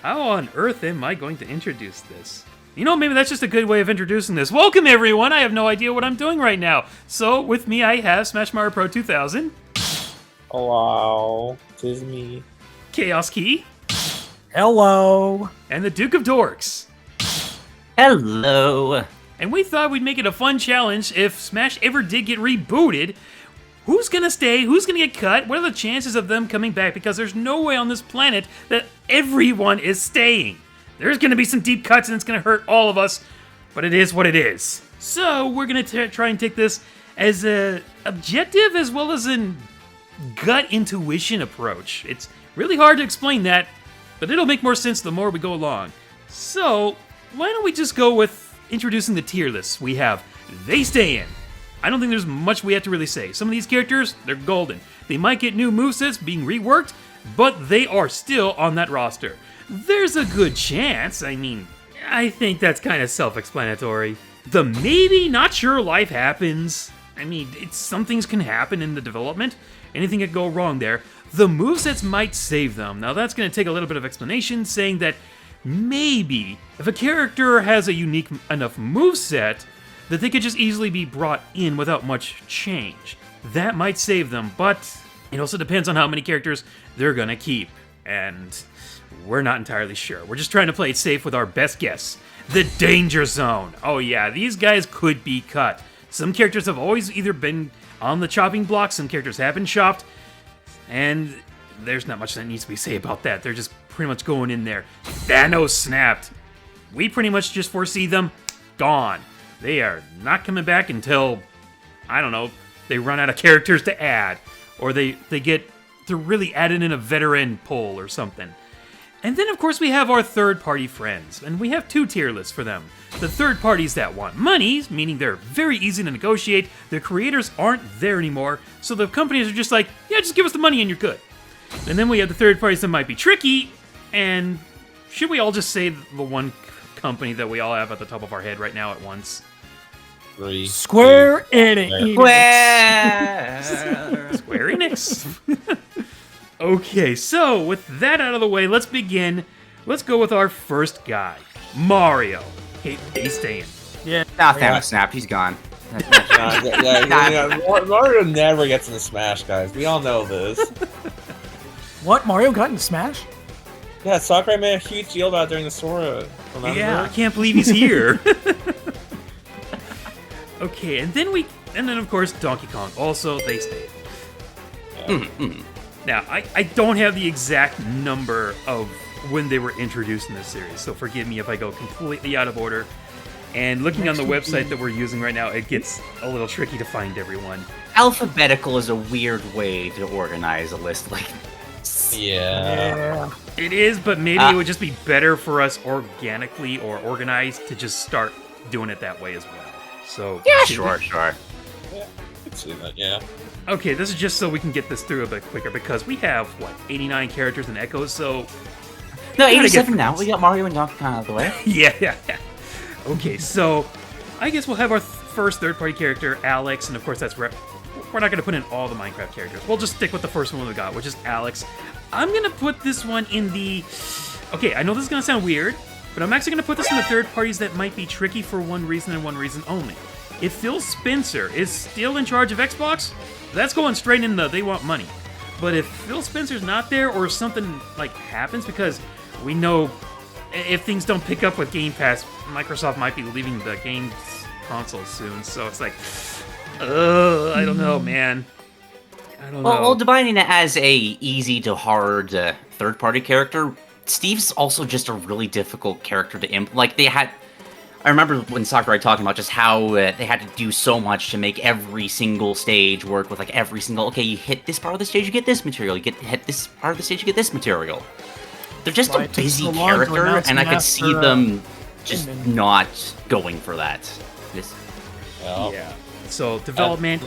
how on earth am I going to introduce this? You know, maybe that's just a good way of introducing this. Welcome, everyone. I have no idea what I'm doing right now. So, with me, I have Smash Mario Pro 2000. Hello, tis me. Chaos Key. Hello. And the Duke of Dorks. Hello. And we thought we'd make it a fun challenge if Smash ever did get rebooted. Who's gonna stay? Who's gonna get cut? What are the chances of them coming back? Because there's no way on this planet that everyone is staying. There's gonna be some deep cuts and it's gonna hurt all of us, but it is what it is. So we're gonna try and take this as a objective as well as an gut intuition approach. It's really hard to explain that, but it'll make more sense the more we go along. So why don't we just go with introducing the tier lists we have. They stay in. I don't think there's much we have to really say. Some of these characters, they're golden. They might get new movesets being reworked, but they are still on that roster. There's a good chance, I think that's kind of self-explanatory. The maybe, not sure life happens. Some things can happen in the development. Anything could go wrong there. The movesets might save them. Now that's going to take a little bit of explanation, saying that maybe if a character has a unique enough moveset that they could just easily be brought in without much change. That might save them, but it also depends on how many characters they're gonna keep, and we're not entirely sure. We're just trying to play it safe with our best guess. The Danger Zone. Oh yeah, these guys could be cut. Some characters have always either been on the chopping block, some characters have been chopped, and there's not much that needs to be said about that. They're just pretty much going in there. Thanos snapped. We pretty much just foresee them gone. They are not coming back until, I don't know, they run out of characters to add. Or they're really added in a veteran pull or something. And then, of course, we have our third-party friends. And we have 2 tier lists for them. The third parties that want money, meaning they're very easy to negotiate. Their creators aren't there anymore. So the companies are just like, yeah, just give us the money and you're good. And then we have the third parties that might be tricky. And should we all just say the one company that we all have at the top of our head right now at once? 3, Square Enix. Square Enix. Okay, so with that out of the way, let's begin. Let's go with our first guy, Mario. Hey, he's staying. Yeah. Thanos snapped. He's gone. Mario never gets into Smash, guys. We all know this. What? Mario got in Smash? Yeah, Sakurai made a huge deal about it during the Sora. Remember? Yeah, I can't believe he's here. Okay, and then of course Donkey Kong. Also, they stayed. Yeah. Now, I don't have the exact number of when they were introduced in this series, so forgive me if I go completely out of order. And looking on the website that we're using right now, it gets a little tricky to find everyone. Alphabetical is a weird way to organize a list like this. Yeah. It is, but maybe it would just be better for us organically or organized to just start doing it that way as well. So Yeah, sure. Yeah, I can see that, yeah. Okay, this is just so we can get this through a bit quicker because we have, 89 characters in Echoes, so... No, 87 now. We got Mario and Donkey Kong out of the way. Yeah. Okay, so I guess we'll have our first third-party character, Alex, and of course that's... We're not going to put in all the Minecraft characters. We'll just stick with the first one we got, which is Alex. I'm going to put this one in the... Okay, I know this is going to sound weird, but I'm actually going to put this in the third parties that might be tricky for one reason and one reason only. If Phil Spencer is still in charge of Xbox, that's going straight in the they want money. But if Phil Spencer's not there or something happens, because we know if things don't pick up with Game Pass, Microsoft might be leaving the games console soon. So it's I don't know, man. I don't know. Well, defining it as a easy to hard third-party character, Steve's also just a really difficult character to implement. I remember when Sakurai talking about just how they had to do so much to make every single stage work with every single, okay, you hit this part of the stage, you get this material, hit this part of the stage, you get this material. They're just a busy character, and I could see them just not going for that. Yeah. So, development...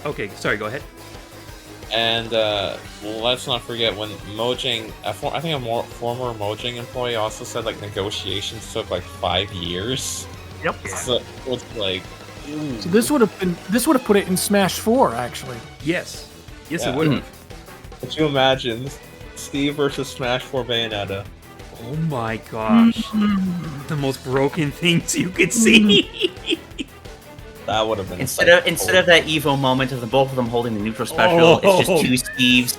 Okay, sorry, go ahead. And let's not forget when Mojang, I think a former Mojang employee also said negotiations took 5 years. Yep. So it's ooh. So this would have put it in Smash 4 actually. Yes, Yeah. it would have. Could you imagine Steve versus Smash 4 Bayonetta? Oh my gosh. The most broken things you could see. That would have been Instead of that Evo moment of the both of them holding the neutral special, it's just two Steves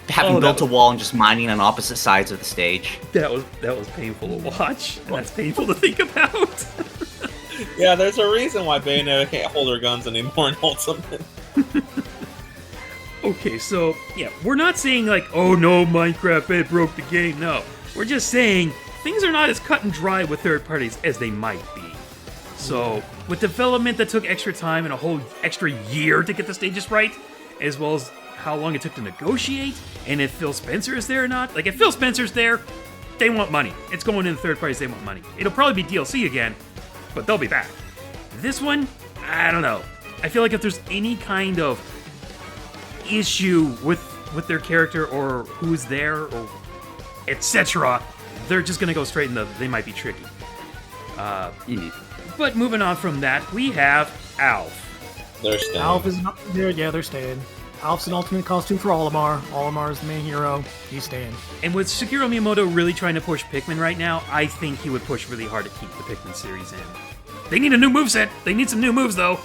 having built a wall and just mining on opposite sides of the stage. That was painful to watch, and that's painful to think about. Yeah, there's a reason why Bayonetta can't hold her guns anymore in Ultimate. Okay, so, yeah, we're not saying like, oh no, Minecraft, it broke the game, no. We're just saying things are not as cut and dry with third parties as they might be. So, with development that took extra time and a whole extra year to get the stages right, as well as how long it took to negotiate, and if Phil Spencer is there or not. Like, if Phil Spencer's there, they want money. It's going in the third parties, they want money. It'll probably be DLC again, but they'll be back. This one, I don't know. I feel like if there's any kind of issue with their character or who's there or etc., they're just gonna go straight in the they might be tricky. But moving on from that, we have Alf. They're staying. Alf is not there. Yeah, they're staying. Alf's an ultimate costume for Olimar. Olimar is the main hero. He's staying. And with Shigeru Miyamoto really trying to push Pikmin right now, I think he would push really hard to keep the Pikmin series in. They need a new moveset. They need some new moves though.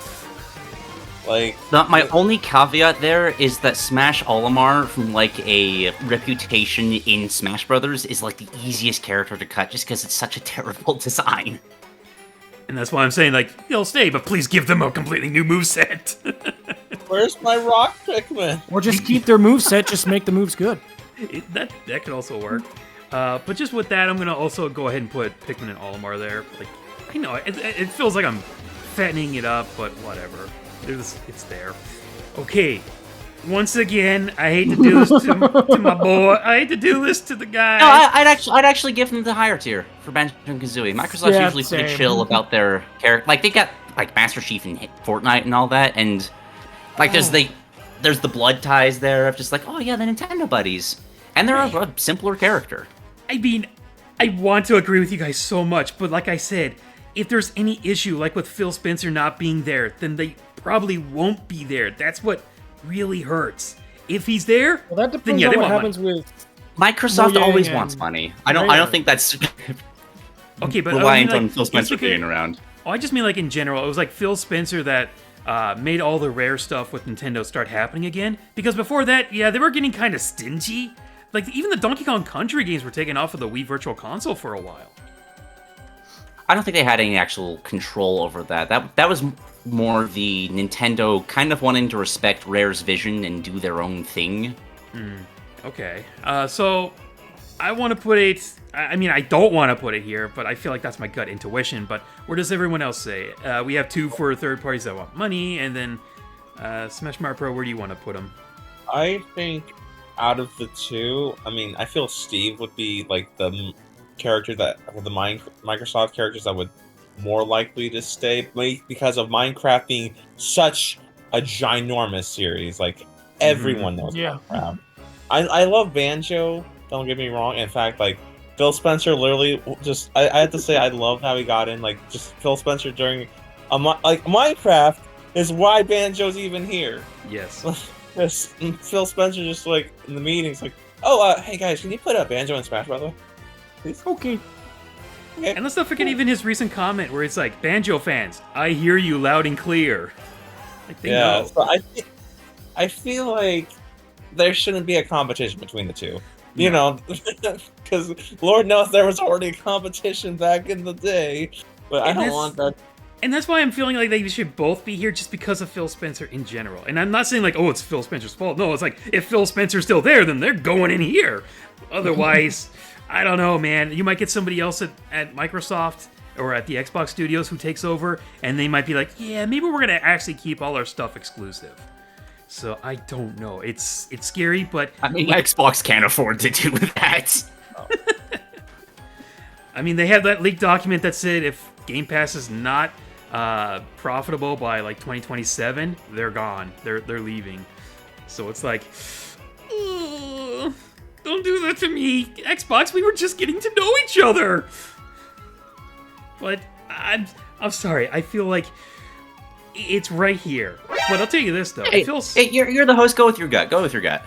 Like, My only caveat there is that Smash Olimar, from like a reputation in Smash Brothers, is like the easiest character to cut just because it's such a terrible design. And that's why I'm saying, like, they'll stay, but please give them a completely new moveset. where's my rock Pikmin? Or just keep their moveset, just make the moves good. That could also work. But just with that, I'm going to also go ahead and put Pikmin and Olimar there. Like, I know, it feels like I'm fattening it up, but whatever. It's there. Okay. Once again, I hate to do this to my boy. I hate to do this to the guy. No, I'd actually give them the higher tier for Banjo and Kazooie. Microsoft's Yeah, usually pretty same. chill about their character. Like they got like Master Chief and Fortnite and all that, and like there's the blood ties there of just like, oh yeah, the Nintendo buddies, and they're a simpler character. I mean, I want to agree with you guys so much, but like I said, if there's any issue, like with Phil Spencer not being there, then they probably won't be there. That's what really hurts. If he's there, Well, that then depends yeah, on they what want happens money. with. Microsoft Mojang always and wants money. I don't think that's Okay, but reliant I mean, on like, Phil Spencer it's okay. being around. Oh, I just mean like in general. It was like Phil Spencer that made all the rare stuff with Nintendo start happening again. Because before that, yeah, they were getting kind of stingy. Like even the Donkey Kong Country games were taken off of the Wii Virtual Console for a while. I don't think they had any actual control over that. That was more the Nintendo kind of wanting to respect Rare's vision and do their own thing. Okay, so I want to put it. I mean, I don't want to put it here, but I feel like that's my gut intuition. But where does everyone else say? We have two for third parties that want money, and then Smash Mart Pro. Where do you want to put them? I think out of the two, I mean, I feel Steve would be like the character that, of the Microsoft characters that would more likely to stay, because of Minecraft being such a ginormous series. Like, everyone knows Yeah. Minecraft. I love Banjo, don't get me wrong. In fact, like, Phil Spencer literally just, I have to say, I love how he got in. Like, just Phil Spencer during, like, Minecraft is why Banjo's even here. Yes. This Phil Spencer just, like, in the meetings, like, oh, hey guys, can you put up Banjo in Smash, by the way? Please? Okay. Okay. And let's not forget even his recent comment where it's like, Banjo fans, I hear you loud and clear. Like, they know. So I feel like there shouldn't be a competition between the two. You know, because Lord knows there was already a competition back in the day. But I don't want that. And that's why I'm feeling like they should both be here just because of Phil Spencer in general. And I'm not saying like, oh, it's Phil Spencer's fault. No, it's like, if Phil Spencer's still there, then they're going in here. Otherwise, I don't know, man. You might get somebody else at Microsoft or at the Xbox Studios who takes over, and they might be like, yeah, maybe we're going to actually keep all our stuff exclusive. So I don't know. It's scary, but I mean, Xbox can't afford to do that. I mean, they had that leaked document that said if Game Pass is not profitable by like 2027, they're gone. They're leaving. So it's like, "Ugh, don't do that to me, Xbox. We were just getting to know each other." But I'm sorry. I feel like it's right here. But I'll tell you this though. Hey, you're the host. Go with your gut. Go with your gut.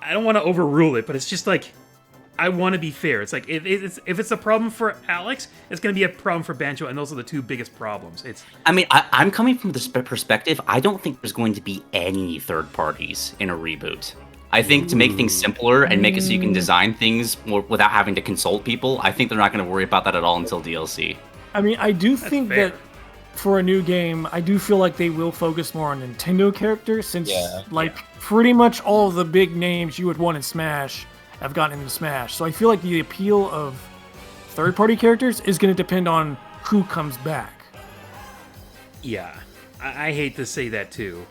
I don't want to overrule it, but it's just like I want to be fair. It's like if it's a problem for Alex, it's going to be a problem for Banjo, and those are the two biggest problems. I mean, I'm coming from this perspective. I don't think there's going to be any third parties in a reboot. I think to make things simpler and make it so you can design things more without having to consult people, I think they're not going to worry about that at all until DLC. I mean, I do think fair. that for a new game, I do feel like they will focus more on Nintendo characters, since pretty much all of the big names you would want in Smash have gotten into Smash. So I feel like the appeal of third-party characters is going to depend on who comes back. Yeah, I hate to say that too.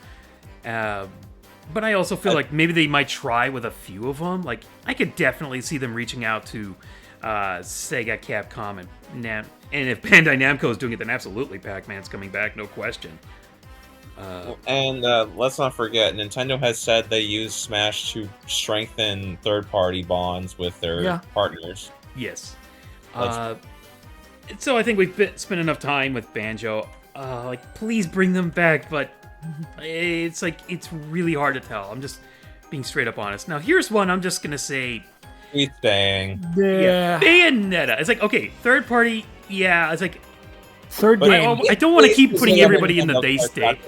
But I also feel like maybe they might try with a few of them. Like, I could definitely see them reaching out to Sega, Capcom, and if Bandai Namco is doing it, then absolutely Pac-Man's coming back, no question. And let's not forget, Nintendo has said they use Smash to strengthen third-party bonds with their partners. Yes. So I think we've spent enough time with Banjo. Like, please bring them back, but it's like, it's really hard to tell. I'm just being straight up honest. Now, here's one I'm just going to say. He's staying. Yeah. Bayonetta. It's like, okay, third party, yeah, it's like, Third game. I don't want to keep putting everybody in the they stay.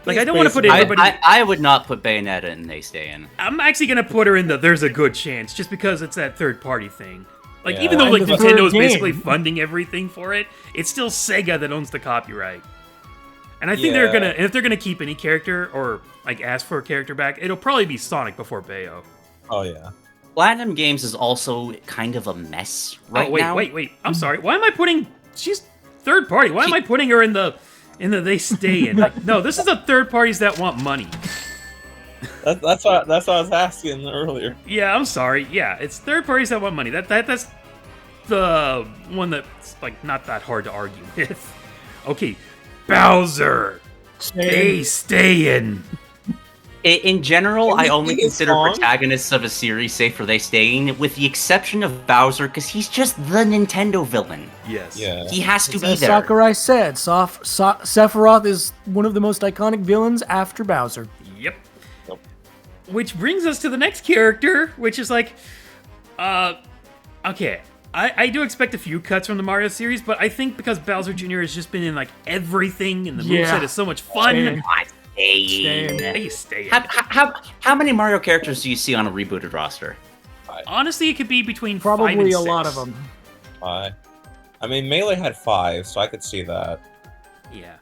Like, I don't want to put everybody. I would not put Bayonetta in they stay in. I'm actually gonna put her in the there's a good chance, just because it's that third party thing. Like, even though And like the Nintendo third is basically game. funding everything for it, it's still Sega that owns the copyright. And I think they're gonna, if they're gonna keep any character or like ask for a character back, it'll probably be Sonic before Bayo. Oh yeah. Platinum Games is also kind of a mess right now. Wait. I'm sorry. Why am I putting? She's third party. Why am I putting her in the they stay in? Like, no, this is the third parties that want money. That's what I was asking earlier. Yeah, I'm sorry. Yeah, it's third parties that want money. That's the one that's like not that hard to argue with. Okay, Bowser. They stay in. In general, I only His consider song? protagonists of a series safe for they stay in, with the exception of Bowser, because he's just the Nintendo villain. Yes. Yeah. He has to be As there. Sakurai said, Sephiroth is one of the most iconic villains after Bowser. Yep. Yep. Which brings us to the next character, which is like, okay. I do expect a few cuts from the Mario series, but I think because Bowser Jr. has just been in like everything, and the moveset is so much fun. Staying. They stay in. How many Mario characters do you see on a rebooted roster? Honestly, it could be between 5 and Probably 6. a lot of them. I mean, Melee had 5, so I could see that. Yeah.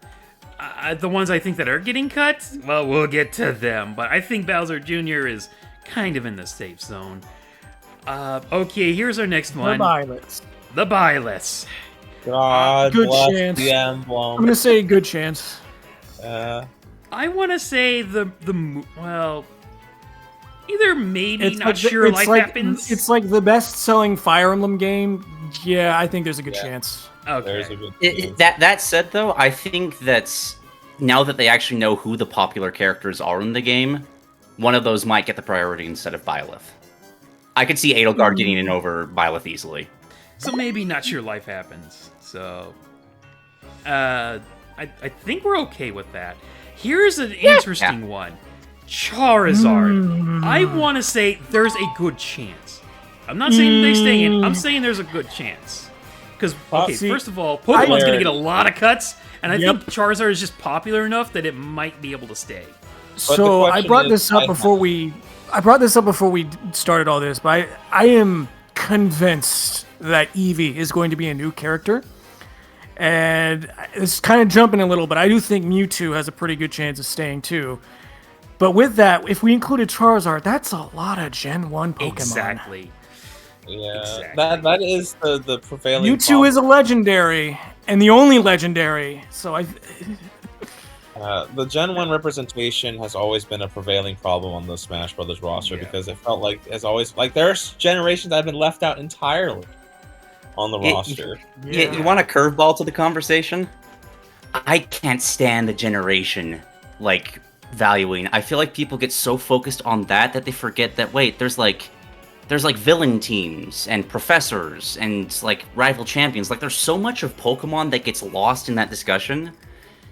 The ones I think that are getting cut, well, we'll get to them, but I think Bowser Jr. is kind of in the safe zone. Okay, here's our next one. The Bylets. The Bylets. God Good bless chance. the I'm emblem. gonna say good chance. I want to say well, either maybe, not like sure, it's life like, happens. It's like the best-selling Fire Emblem game. Yeah, I think there's a good chance. There's Okay. a good chance. That said, though, I think that's now that they actually know who the popular characters are in the game, one of those might get the priority instead of Byleth. I could see Edelgard getting in over Byleth easily. So maybe not sure life happens. So, I think we're okay with that. Here's an interesting one. Charizard. I want to say there's a good chance. I'm not saying they stay in. I'm saying there's a good chance. Because, okay, See, first of all, Pokemon's going to I- get a lot of cuts, and I Yep. think Charizard is just popular enough that it might be able to stay. So I question brought is, this up I before we. I brought this up before we started all this, but I am convinced that Eevee is going to be a new character. And it's kind of jumping a little, but I do think Mewtwo has a pretty good chance of staying too. But with that, if we included Charizard, that's a lot of Gen 1 Pokemon. Exactly. Yeah, Exactly. that is the prevailing. Mewtwo is a legendary, and the only legendary. So the Gen 1 representation has always been a prevailing problem on the Smash Brothers roster because it felt like, as always, like there's generations that have been left out entirely on the roster. You want a curveball to the conversation? I can't stand the generation, like, valuing. I feel like people get so focused on that they forget that, wait, there's villain teams and professors and like rival champions. Like there's so much of Pokemon that gets lost in that discussion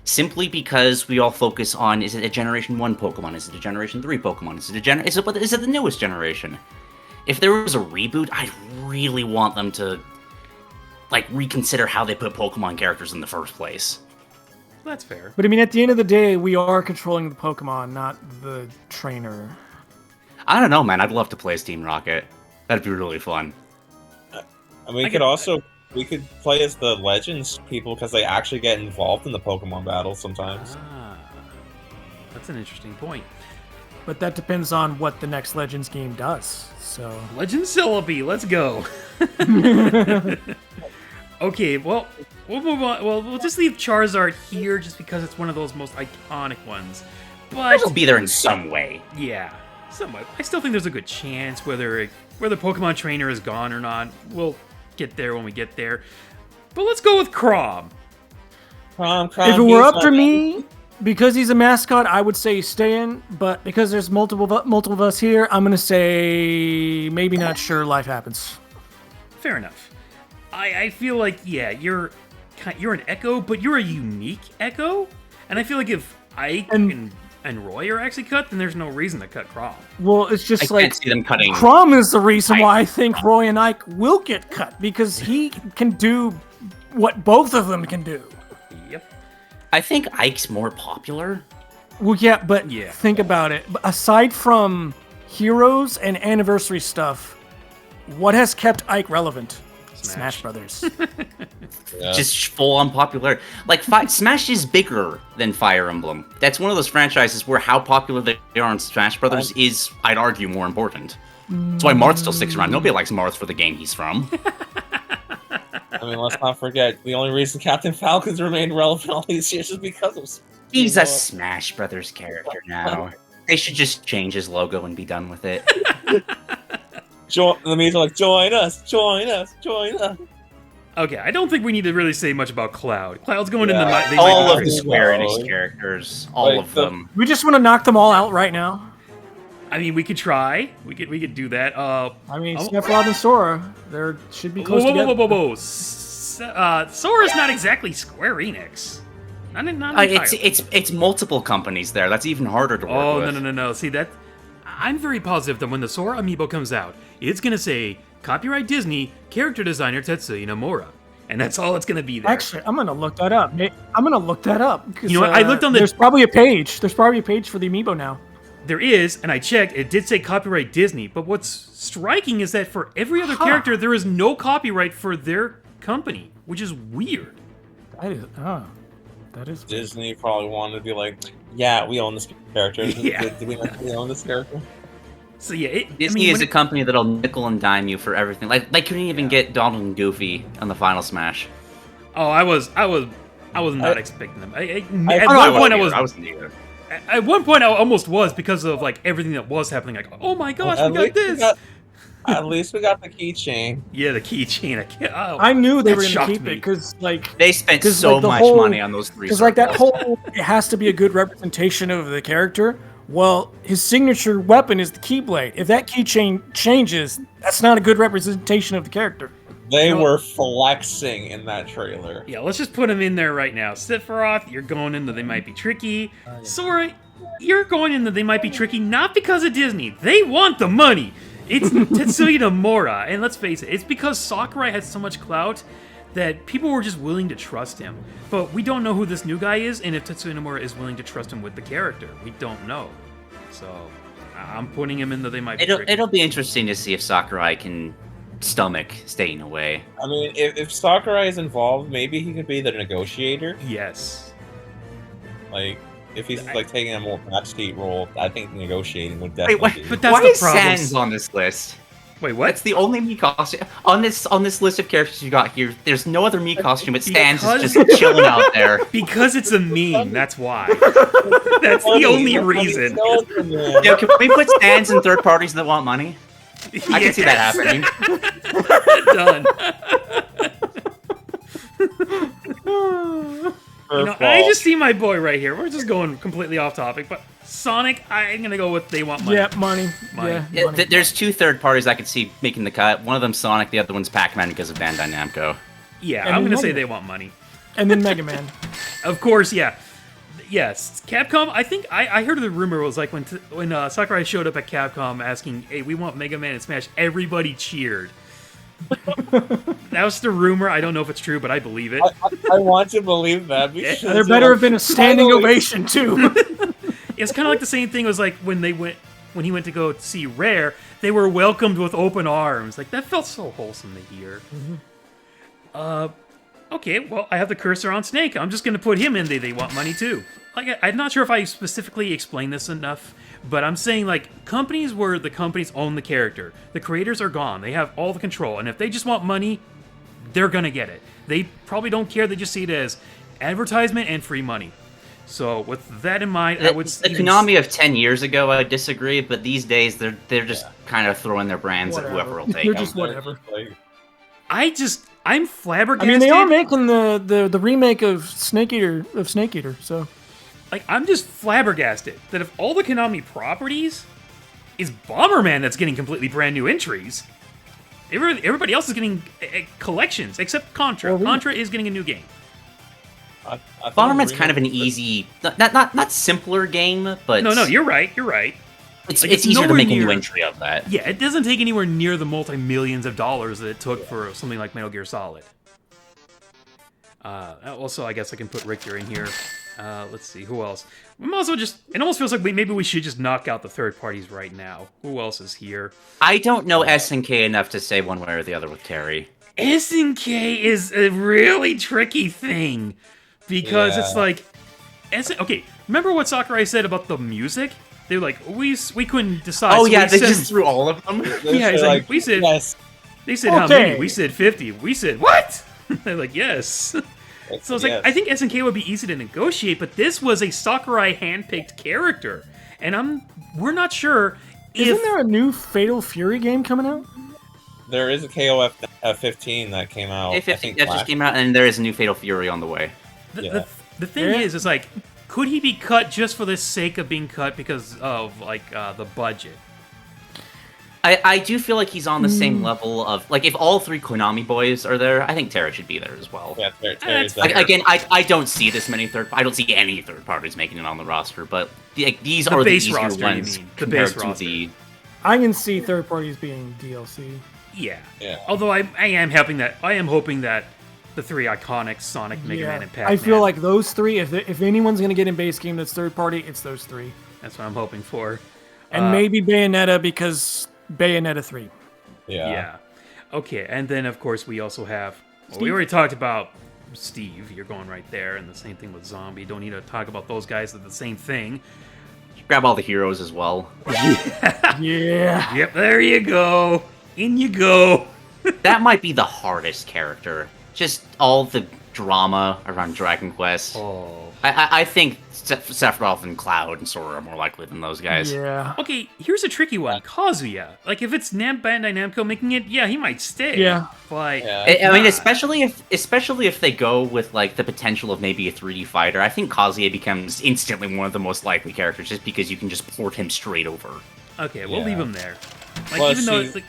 simply because we all focus on, is it a Generation 1 Pokemon? Is it a Generation 3 Pokemon? Is it the newest generation? if there was a reboot, I'd really want them to like reconsider how they put Pokemon characters in the first place. That's fair. But I mean, at the end of the day, we are controlling the Pokemon, not the trainer. I don't know, man. I'd love to play as Team Rocket. That'd be really fun. I mean, we could play as the Legends people because they actually get involved in the Pokemon battles sometimes. That's an interesting point. But that depends on what the next Legends game does. So Legend Celebi, let's go. Okay, well, we'll move on. Well, we'll just leave Charizard here just because it's one of those most iconic ones. But It'll be there in some way. yeah, somewhat. I still think there's a good chance whether Pokemon Trainer is gone or not. We'll get there when we get there. But let's go with Crom. Crom, if it were up to me, because he's a mascot, I would say stay in. But because there's multiple of us here, I'm gonna say maybe not sure. Life happens. Fair enough. I feel like, yeah, you're an Echo, but you're a unique Echo. And I feel like if Ike and Roy are actually cut, then there's no reason to cut Crom. Well, it's just I can't see them cutting. Crom is the reason why I think Roy and Ike will get cut, because he can do what both of them can do. Yep. I think Ike's more popular. Well, yeah, but Yeah. think about it. Aside from Heroes and Anniversary stuff, what has kept Ike relevant? Smash Brothers. Yeah. Just full on popularity. Like Smash is bigger than Fire Emblem. That's one of those franchises where how popular they are in Smash Brothers is, I'd argue, more important. That's why Marth still sticks around. Nobody likes Marth for the game he's from. I mean, let's not forget, the only reason Captain Falcon's remained relevant all these years is because of... He's a Smash Brothers character now. They should just change his logo and be done with it. The memes are like, join us, join us, join us. Okay, I don't think we need to really say much about Cloud. Cloud's going in the... Yeah. They All might of be the pretty- Square well. Enix characters. All Like of the- them. We just want to knock them all out right now. I mean, we could try. We could do that. I mean, Oh. Sephiroth and Sora, they should be close Whoa, together. whoa. Sora's not exactly Square Enix. Not entirely. It's multiple companies there. That's even harder to work Oh, with. no. See, that... I'm very positive that when the Sora amiibo comes out, it's going to say, copyright Disney, character designer Tetsuya Nomura. And that's all it's going to be there. Actually, I'm gonna look that up. I'm gonna look that up. 'Cause, You know what? I looked on the- There's probably a page. There's probably a page for the amiibo now. There is, and I checked, it did say copyright Disney, but what's striking is that for every other character, there is no copyright for their company, which is weird. That is. That is. Disney probably wanted to be like, yeah, we own this character. Yeah. Did we not own this character? So yeah, Disney is a company that'll nickel and dime you for everything. Like they couldn't even get Donald and Goofy on the final Smash. Oh, I was not expecting them. At I one point, I wasn't either. At one point, I almost was because of like everything that was happening. Like, oh my gosh, we got this. At least we got the keychain. Yeah, the keychain. I can't. Oh, I knew they that were gonna shocked keep me. it because like They spent 'cause, so like, the much whole- money on those three. because like that circles. whole it has to be a good representation of the character. Well, his signature weapon is the Keyblade. If that keychain changes, that's not a good representation of the character. They You know- were flexing in that trailer. Yeah, let's just put him in there right now. Sephiroth, you're going into They Might Be Tricky. Sora, you're going into They Might Be Tricky not because of Disney. They want the money. It's Tetsuya Nomura. And let's face it, it's because Sakurai had so much clout that people were just willing to trust him. But we don't know who this new guy is, and if Tetsuya Nomura is willing to trust him with the character. We don't know. So, I'm putting him in the They Might Be Tricky. It'll be interesting to see if Sakurai can stomach staying away. I mean, if Sakurai is involved, maybe he could be the negotiator. Yes. Like, if he's like taking a more backseat role, I think negotiating would Wait, definitely. what? be. But that's Why the is problem. Sans on this list? Wait, what? That's the only Mii costume on this list of characters you got here. There's no other Mii costume, but Sans is just chilling out there. Because it's a meme, that's why. That's the only reason. Yo, can we put Sans in third parties that want money? I can see that happening. Done. You know, I just see my boy right here. We're just going completely off topic, but Sonic, I'm gonna go with They Want Money. Yeah, money. Money. Yeah, Yeah, money. there's two third parties I could see making the cut. One of them's Sonic, the other one's Pac-Man because of Bandai Namco. Yeah, And I'm gonna say Mega They Man. Want Money. And then Mega Man. Of course, yeah. Yes, Capcom. I think I heard of the rumor was like when Sakurai showed up at Capcom asking, "Hey, we want Mega Man and Smash." Everybody cheered. That was the rumor. I don't know if it's true, but I believe it. I want to believe that. Because There better have been a standing ovation too. It's kind of like the same thing was like when he went to go see Rare, they were welcomed with open arms. Like that felt so wholesome to hear. Okay, well, I have the cursor on Snake. I'm just going to put him in. They want money too. Like I'm not sure if I specifically explained this enough, but I'm saying like companies where the companies own the character, the creators are gone. They have all the control, and if they just want money, they're gonna get it. They probably don't care. They just see it as advertisement and free money. So with that in mind, I would. The Konami of 10 years ago, I disagree, but these days they're just kind of throwing their brands at whoever will take They're them. just whatever. I'm flabbergasted. I mean, they are making the remake of Snake Eater so. Like, I'm just flabbergasted that if all the Konami properties is Bomberman that's getting completely brand new entries, everybody else is getting collections, except Contra. Contra is getting a new game. Bomberman's kind of an easy, not simpler game, but... No, you're right. It's Like, easier to make a new near- entry of that. Yeah, it doesn't take anywhere near the multi-millions of dollars that it took for something like Metal Gear Solid. Also, I guess I can put Richter in here. Let's see, who else? I'm also it almost feels like maybe we should just knock out the third parties right now. Who else is here? I don't know SNK enough to say one way or the other with Terry. SNK is a really tricky thing because it's like, okay. Remember what Sakurai said about the music? They were like, we couldn't decide. Oh so yeah, we they said- just threw all of them. Yeah, he's like, we said. yes. They said how many? Okay. We said 50. We said what? They're like yes. So it's like Yes. I think SNK would be easy to negotiate, but this was a Sakurai handpicked character, and we're not sure if Isn't there a new Fatal Fury game coming out? There is a KOF 15 that came out. I A50 think that just came out, and there is a new Fatal Fury on the way. the thing is like, could he be cut just for the sake of being cut because of like the budget? I do feel like he's on the same level of, like, if all three Konami boys are there, I think Terra should be there as well. Yeah, That's there. Again, I don't see this many I don't see any third parties making it on the roster, but these The are the base easier roster, you ones mean. The compared base to roster. the... I can see third parties being DLC. Yeah. Yeah. Although I am hoping that the three iconics, Sonic, Mega Man, and Pac-Man. I feel like those three. If anyone's gonna get in base game that's third party, it's those three, that's what I'm hoping for. and maybe Bayonetta because Bayonetta 3. Yeah. Okay, and then of course we also have. Well, we already talked about Steve. You're going right there, and the same thing with Zombie. Don't need to talk about those guys. They're the same thing. Grab all the heroes as well. Yeah. Yep, there you go. In you go. That might be the hardest character. Just all the drama around Dragon Quest. Oh. I think Sephiroth and Cloud and Sora are more likely than those guys. Yeah. Okay, here's a tricky one. Kazuya. Like, if it's Bandai Namco making it, yeah, he might stay. Yeah. But Yeah. I mean, not. especially if they go with like the potential of maybe a 3D fighter, I think Kazuya becomes instantly one of the most likely characters, just because you can just port him straight over. Okay, we'll Yeah. leave him there. Like, Plus, even though he- it's like,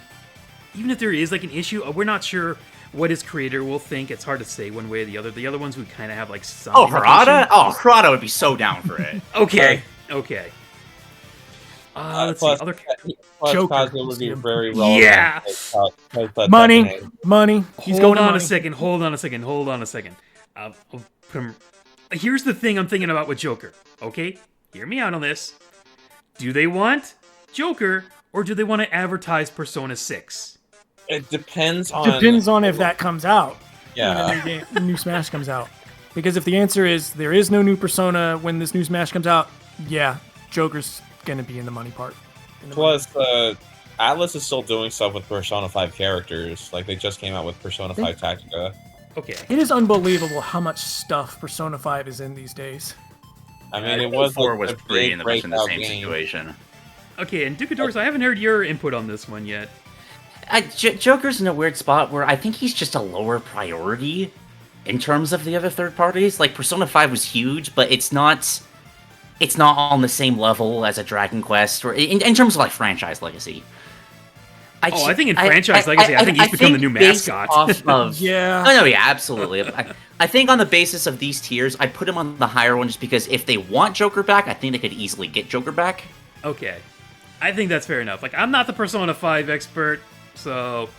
even if there is like an issue, we're not sure what his creator will think. It's hard to say one way or the other. The other ones would kind of have like some. Oh, indication. Harada? Oh, Harada would be so down for it. Okay. Let's see. Plus, Other. plus Joker. Kazuya would be very relevant. Yeah. Because that Money. second Money. He's Hold going to on money. a second. Hold on a second. I'll put him- Here's the thing I'm thinking about with Joker. Okay, hear me out on this. Do they want Joker or do they want to advertise Persona 6? It depends on. Depends on if that comes out. Yeah. When the new Smash comes out. Because if the answer is there is no new Persona when this new Smash comes out, yeah, Joker's gonna be in the money part. Plus, Atlas is still doing stuff with Persona 5 characters. Like, they just came out with Persona 5 Tactica. Okay. It is unbelievable how much stuff Persona 5 is in these days. I mean, it was 4 like was a pretty big much in the breakout same game. situation. Okay, and Ducadors, I haven't heard your input on this one yet. Joker's in a weird spot where I think he's just a lower priority in terms of the other third parties. Like, Persona 5 was huge, but it's not on the same level as a Dragon Quest, or in terms of like franchise legacy. I think in franchise legacy, I think he's become the new based mascot. Off of, Yeah. Oh, no, yeah, absolutely. I think on the basis of these tiers, I put him on the higher one just because if they want Joker back, I think they could easily get Joker back. Okay. I think that's fair enough. Like, I'm not the Persona 5 expert, so...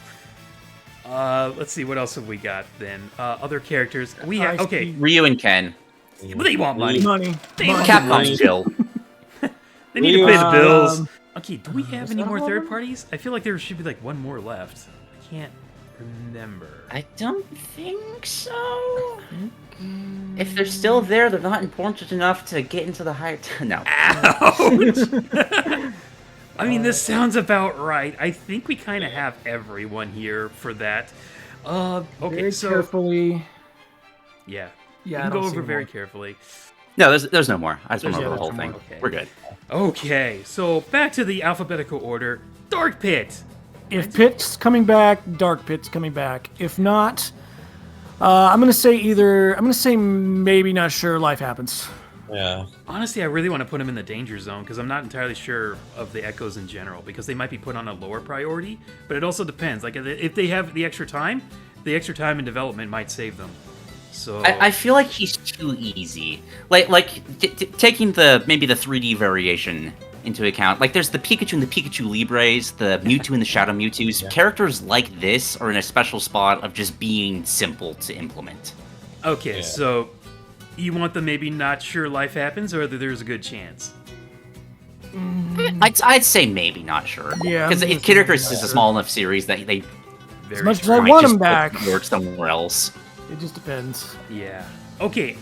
let's see, what else have we got, then? Other characters. We have... Okay, Ryu and Ken. well, they want money. Money. They Money. want Capcom's chill. They need to pay the bills. Um, Okay, do we have any more third parties? I feel like there should be, like, one more left. I can't remember. I don't think so. If they're still there, they're not important enough to get into the higher... No. Ouch! I mean, this sounds about right. I think we kind of have everyone here for that. Okay, very so... carefully. Yeah. Yeah, You I can don't go see over very more. carefully. No, there's no more. I just went There's- over yeah, the whole there's thing. no more. Okay. We're good. Okay, so back to the alphabetical order. Dark Pit. If Pit's coming back, Dark Pit's coming back. If not, I'm gonna say maybe not sure. Life happens. Yeah. Honestly, I really want to put him in the danger zone because I'm not entirely sure of the echoes in general because they might be put on a lower priority. But it also depends. Like if they have the extra time in development might save them. So I feel like he's too easy. Taking maybe the 3D variation into account. Like there's the Pikachu and the Pikachu Libres, the Mewtwo and the Shadow Mewtwo's. Yeah. Characters like this are in a special spot of just being simple to implement. Okay, so you want them maybe not sure life happens or that there's a good chance? I'd say maybe not sure. Yeah, Because Kid Icarus is a small enough series that they As much as true. I might want just him back, work somewhere else. it just depends. Yeah. Okay,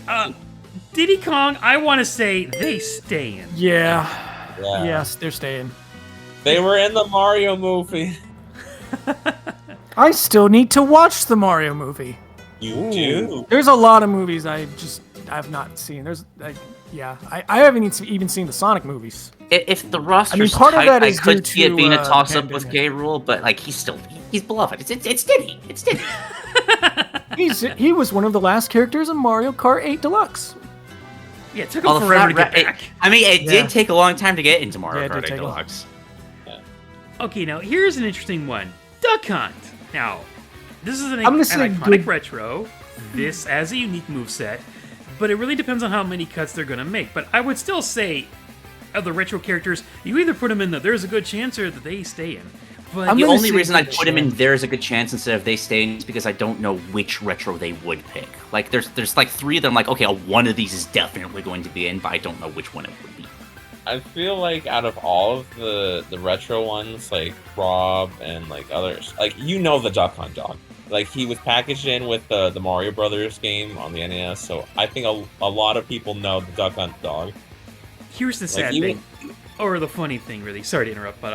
Diddy Kong, I want to say they stay in. Yeah. Yeah. Yes, they're staying. They were in the Mario movie. I still need to watch the Mario movie. You do. There's a lot of movies I've not seen. I haven't even seen the Sonic movies. If the roster's part of tight, that I is could due see it to, being a toss-up with pandemic. K. Rool, but like he's beloved. It's Diddy. It's Diddy. He was one of the last characters in Mario Kart 8 Deluxe. Yeah, it took them forever to get It back. did Yeah. take a long time to get into Mario Yeah, it Kart did 8 take a while. Deluxe. Okay, now here's an interesting one. Duck Hunt. Now, this is an I'm gonna say iconic good- retro. This has a unique moveset, but it really depends on how many cuts they're going to make. But I would still say, of the retro characters, you either put them in the there's a good chance or that they stay in. But I'm The gonna only say reason I good put him in chance. There's a Good Chance instead of They Stay in is because I don't know which retro they would pick. Like, there's like three of them, like, okay, one of these is definitely going to be in, but I don't know which one it would be. I feel like out of all of the retro ones, like Rob and like others, like the Duck Hunt dog. Like he was packaged in with the Mario Brothers game on the NES, so I think a lot of people know the Duck Hunt dog. here's the sad even- thing, or the funny thing, really. Sorry to interrupt, but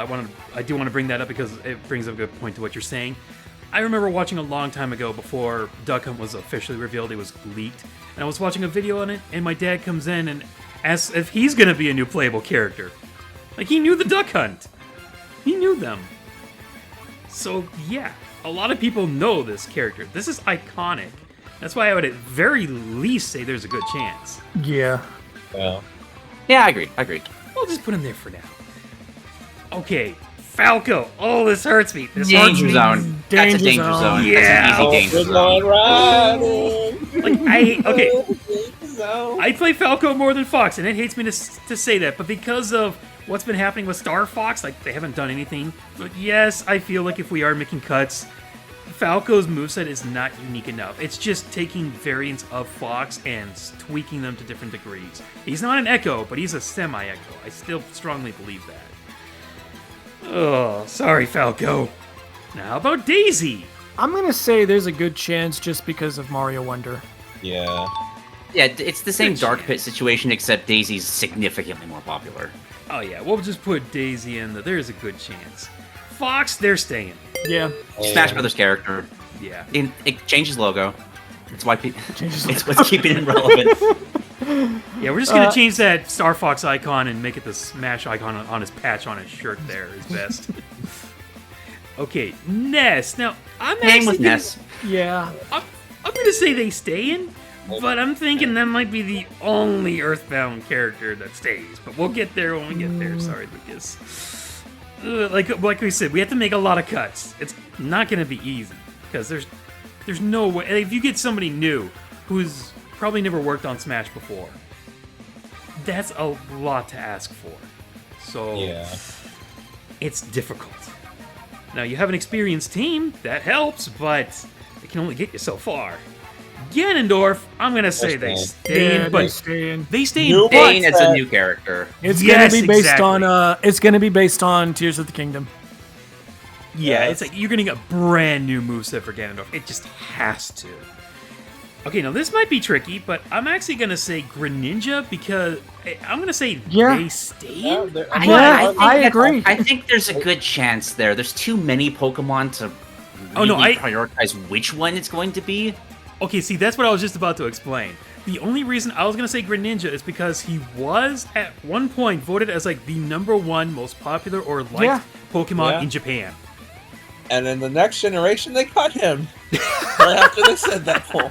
I do want to bring that up because it brings up a good point to what you're saying. I remember watching a long time ago before Duck Hunt was officially revealed, it was leaked, and I was watching a video on it, and my dad comes in and asks if he's going to be a new playable character. Like, he knew the Duck Hunt. He knew them. So, yeah, a lot of people know this character. This is iconic. That's why I would at very least say there's a good chance. Yeah. Yeah. Yeah, I agree. We'll just put him there for now. Okay, Falco. Oh, this hurts me. This hurts Danger me. zone. That's a Danger danger zone. zone. Yeah. That's an easy danger We're zone. going riding. Like, I play Falco more than Fox, and it hates me to say that, but because of what's been happening with Star Fox, like, they haven't done anything. But yes, I feel like if we are making cuts, Falco's moveset is not unique enough. It's just taking variants of Fox and tweaking them to different degrees. He's not an Echo, but he's a semi-Echo. I still strongly believe that. Oh, sorry, Falco. Now, how about Daisy? I'm gonna say there's a good chance just because of Mario Wonder. Yeah. Yeah, it's the same Good Dark chance. Pit situation, except Daisy's significantly more popular. Oh yeah, we'll just put Daisy in. There's a good chance. Fox, they're staying. Yeah. Smash Brothers character. Yeah. It changes logo. It's why people. Changes It's what's keeping it relevant. Yeah, we're just gonna change that Star Fox icon and make it the Smash icon on his patch on his shirt there is best. Okay, Ness. Now, I'm Hang actually with Ness. Yeah. I'm gonna say they stay in, but I'm thinking that might be the only Earthbound character that stays. But we'll get there when we get there. Sorry, Lucas. like we said, we have to make a lot of cuts. It's not going to be easy because there's no way. If you get somebody new who's probably never worked on Smash before, that's a lot to ask for. So Yeah. it's difficult. Now you have an experienced team that helps, but it can only get you so far. Ganondorf, I'm gonna say they stay in, Yeah, but they stay in. they stay New in. Bane But is a new character. It's Yes, gonna be based exactly. on it's gonna be based on Tears of the Kingdom. yeah, Yes. it's like you're getting a brand new moveset for Ganondorf. It just has to. Okay, now this might be tricky, but I'm actually gonna say Greninja because I'm gonna say Yeah. they stay Yeah, in. they're- Yeah, think I that- agree. I think there's a good chance there. There's too many Pokemon to Oh, no, really I- prioritize which one it's going to be. Okay, see, that's what I was just about to explain. The only reason I was gonna say Greninja is because he was at one point voted as like the #1 most popular or liked Yeah. Pokemon Yeah. in Japan. And in the next generation, they cut him. Right after they said that whole.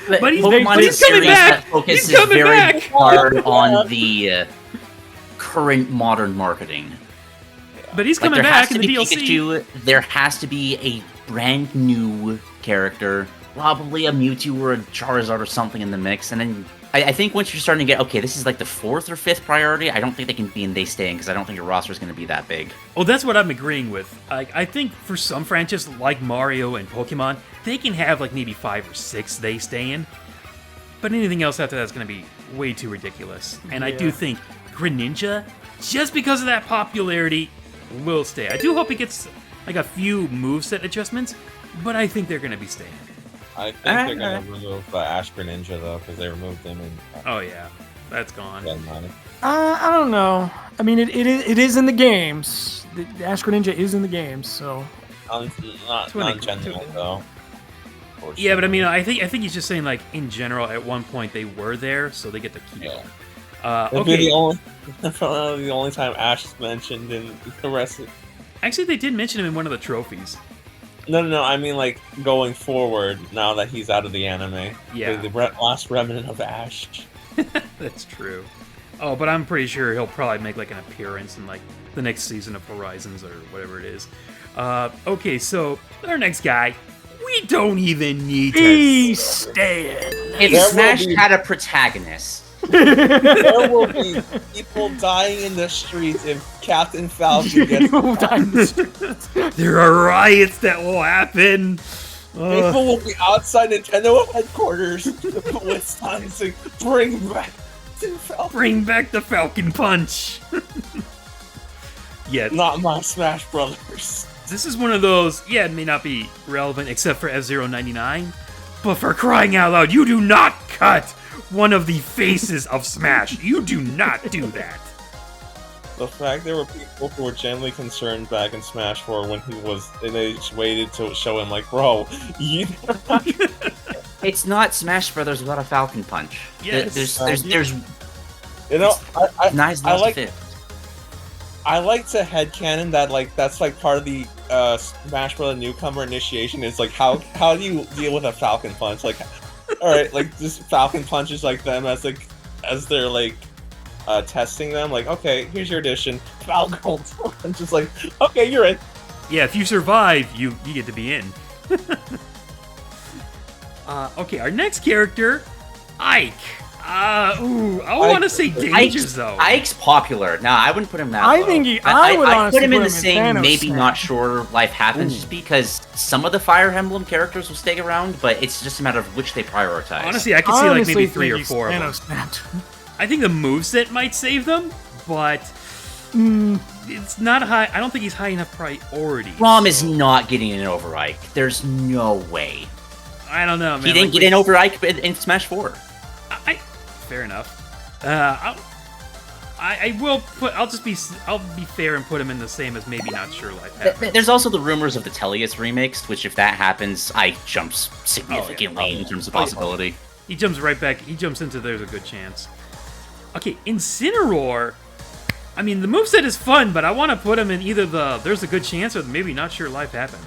But he's- Pokemon but is he's a coming series back! that focuses He's coming very back! hard on the current modern marketing. But he's Like, coming there has back to in the be DLC. Pikachu. There has to be a brand new character, probably a Mewtwo or a Charizard or something in the mix. And then I think once you're starting to get, okay, this is like the 4th or 5th priority, I don't think they can be in They Stay In because I don't think your roster is going to be that big. Oh, that's what I'm agreeing with. I think for some franchises like Mario and Pokemon, they can have like maybe 5 or 6 they stay in. But anything else after that's going to be way too ridiculous. And I do Yeah. think Greninja, just because of that popularity, will stay. I do hope it gets like a few moveset adjustments, but I think they're going to be staying. I think they're gonna remove Ash Greninja though, because they removed him in Oh yeah, that's gone. Gen 9. I don't know. I mean, it is in the games. The Ash Greninja is in the games, so Not To an Gen to- 9 though. Yeah, but I mean, I think he's just saying like in general. At one point, they were there, so they get to keep Yeah. them. It'll be Okay, the only time Ash is mentioned in the rest of. actually, they did mention him in one of the trophies. No. I mean, like going forward now that he's out of the anime. Yeah. The last remnant of Ash. That's true. Oh, but I'm pretty sure he'll probably make like an appearance in like the next season of Horizons or whatever it is. Okay, so our next guy, we don't even need to. he's staying. If There will Smash be- had a protagonist, There will be people dying in the streets if Captain Falcon gets. There are riots that will happen. People will be outside Nintendo headquarters with signs saying, "Bring back Captain Falcon." Bring back the Falcon Punch. Yeah, Not my Smash Brothers. this is one of those. Yeah, it may not be relevant except for F-099, but for crying out loud, you do not cut one of the faces of Smash. You do not do that. The fact there were people who were genuinely concerned back in Smash 4 when he was, and they just waited to show him, like, bro, you. it's not Smash Brothers without a Falcon Punch. Yes. There's You know, nice I lost like- fit. I like to headcanon that, like, that's like part of the Smash Bros. Newcomer initiation is like, how do you deal with a Falcon Punch? Like, alright, like, just Falcon Punches like them as they're like testing them, like, okay, here's your addition, Falcon Punch, just like, okay, you're in. Yeah, if you survive, you get to be in. Okay, our next character, Ike. I want to say Danger's though. Ike's popular. No, I wouldn't put him that I low. think I would I'd honestly put him in the put him in same, Thanos maybe Snap. not sure life happens, just because some of the Fire Emblem characters will stay around, but it's just a matter of which they prioritize. Honestly, I could see like maybe 3 or 4 of them. Thanos snapped. I think the moveset might save them, but it's not high. I don't think he's high enough priority. Rom is not getting in over Ike. There's no way. I don't know, man. He didn't get in over Ike in Smash 4. Fair enough. I will put. I'll be fair and put him in the same as maybe not sure life happens. There's also the rumors of the Tellius remix, which if that happens, Ike jumps significantly in terms of possibility. He jumps right back. He jumps into there's a good chance. Okay, Incineroar. I mean, the moveset is fun, but I want to put him in either the there's a good chance or maybe not sure life happens.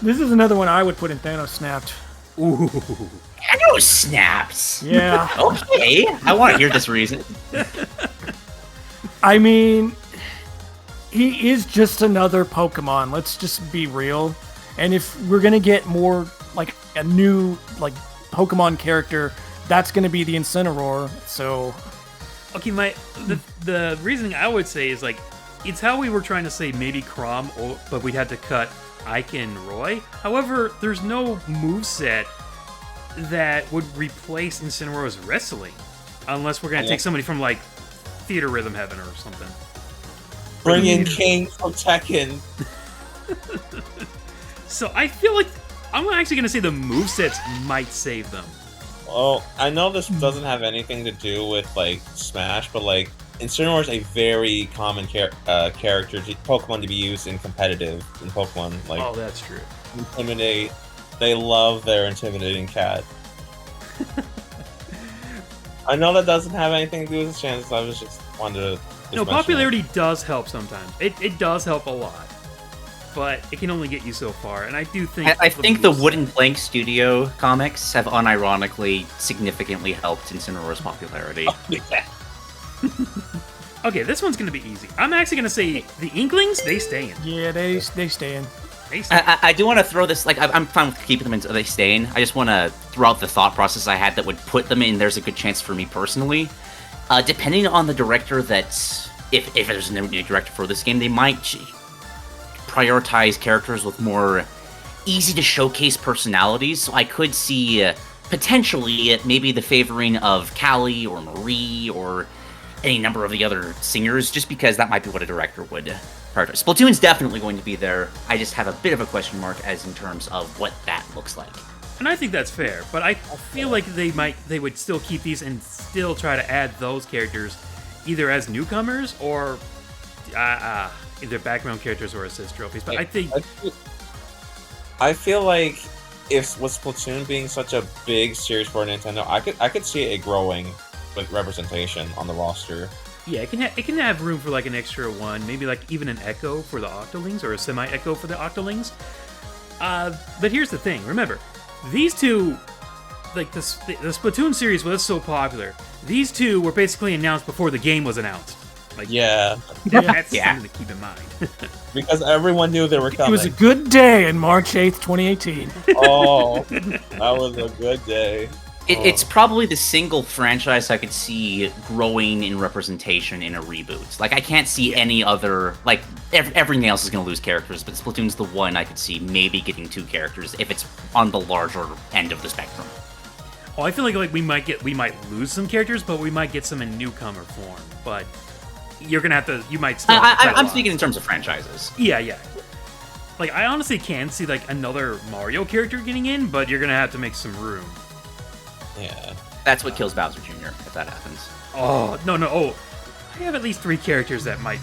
This is another one I would put in Thanos snapped. Ooh. I know snaps. Yeah. Okay, I want to hear this reason. I mean, he is just another Pokemon. Let's just be real. And if we're gonna get more like a new like Pokemon character, that's gonna be the Incineroar. So Okay, the reasoning I would say is like, it's how we were trying to say maybe Chrom, but we'd had to cut Ike and Roy. However, there's no moveset that would replace Incineroar's wrestling, unless we're gonna take somebody from like Theater Rhythm Heaven or something. Bring in King from Tekken. So I feel like I'm actually gonna say the movesets might save them. Well, I know this doesn't have anything to do with like Smash, but like Incineroar is a very common Pokemon to be used in competitive in Pokemon. Like, Oh, that's true. Intimidate. They love their intimidating cat. I know that doesn't have anything to do with his chances. I was just wanted to. No, popularity does help sometimes. It does help a lot, but it can only get you so far. And I do think I think the Wooden Plank Studio comics have unironically significantly helped Incineroar's popularity. Okay, this one's gonna be easy. I'm actually gonna say the Inklings, they stay in. yeah, they stay in. They stay in. I do want to throw this, like, I'm fine with keeping them in, they stay in. I just want to throw out the thought process I had that would put them in. There's a good chance for me personally. Depending on the director if there's no new director for this game, they might prioritize characters with more easy to showcase personalities. So I could see potentially maybe the favoring of Callie or Marie or any number of the other singers, just because that might be what a director would prioritize. Splatoon's definitely going to be there. I just have a bit of a question mark as in terms of what that looks like. And I think that's fair, but I feel like they would still keep these and still try to add those characters either as newcomers or either background characters or assist trophies. But I think I feel like if with Splatoon being such a big series for Nintendo, I could see it growing with representation on the roster. yeah, it can have room for like an extra one, maybe like even an Echo for the Octolings or a semi-Echo for the Octolings. But here's the thing, remember, these two, like the Splatoon series was so popular, these two were basically announced before the game was announced. Like, Yeah, that's something to keep in mind. because everyone knew they were coming. It was a good day on March 8th, 2018. Oh, that was a good day. It's probably the single franchise I could see growing in representation in a reboot. Like, I can't see any other, like, everything else is going to lose characters, but Splatoon's the one I could see maybe getting 2 characters if it's on the larger end of the spectrum. Oh, I feel like we might lose some characters, but we might get some in newcomer form. But you're gonna have to, you might still. I'm speaking in terms of franchises. Yeah. Like, I honestly can see like another Mario character getting in, but you're gonna have to make some room. Yeah. That's what kills Bowser Jr. if that happens. Oh no! Oh, I have at least 3 characters that might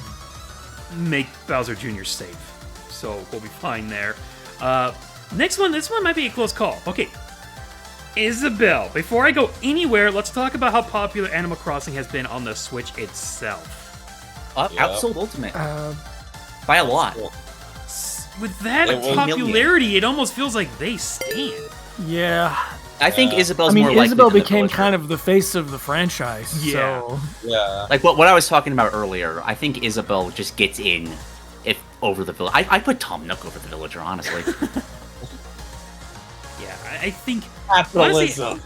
make Bowser Jr. safe, so we'll be fine there. Next one, this one might be a close call. Okay, Isabelle. Before I go anywhere, let's talk about how popular Animal Crossing has been on the Switch itself. Outsold Ultimate. By a lot. With that It was popularity, it almost feels like they stand. Yeah. I think Isabelle's I mean, more likely Isabelle than the became villager. kind of the face of the franchise. Yeah. So. Yeah. Like what I was talking about earlier, I think Isabelle just gets in over the villager. I put Tom Nook over the villager, honestly. Yeah, I think. Capitalism.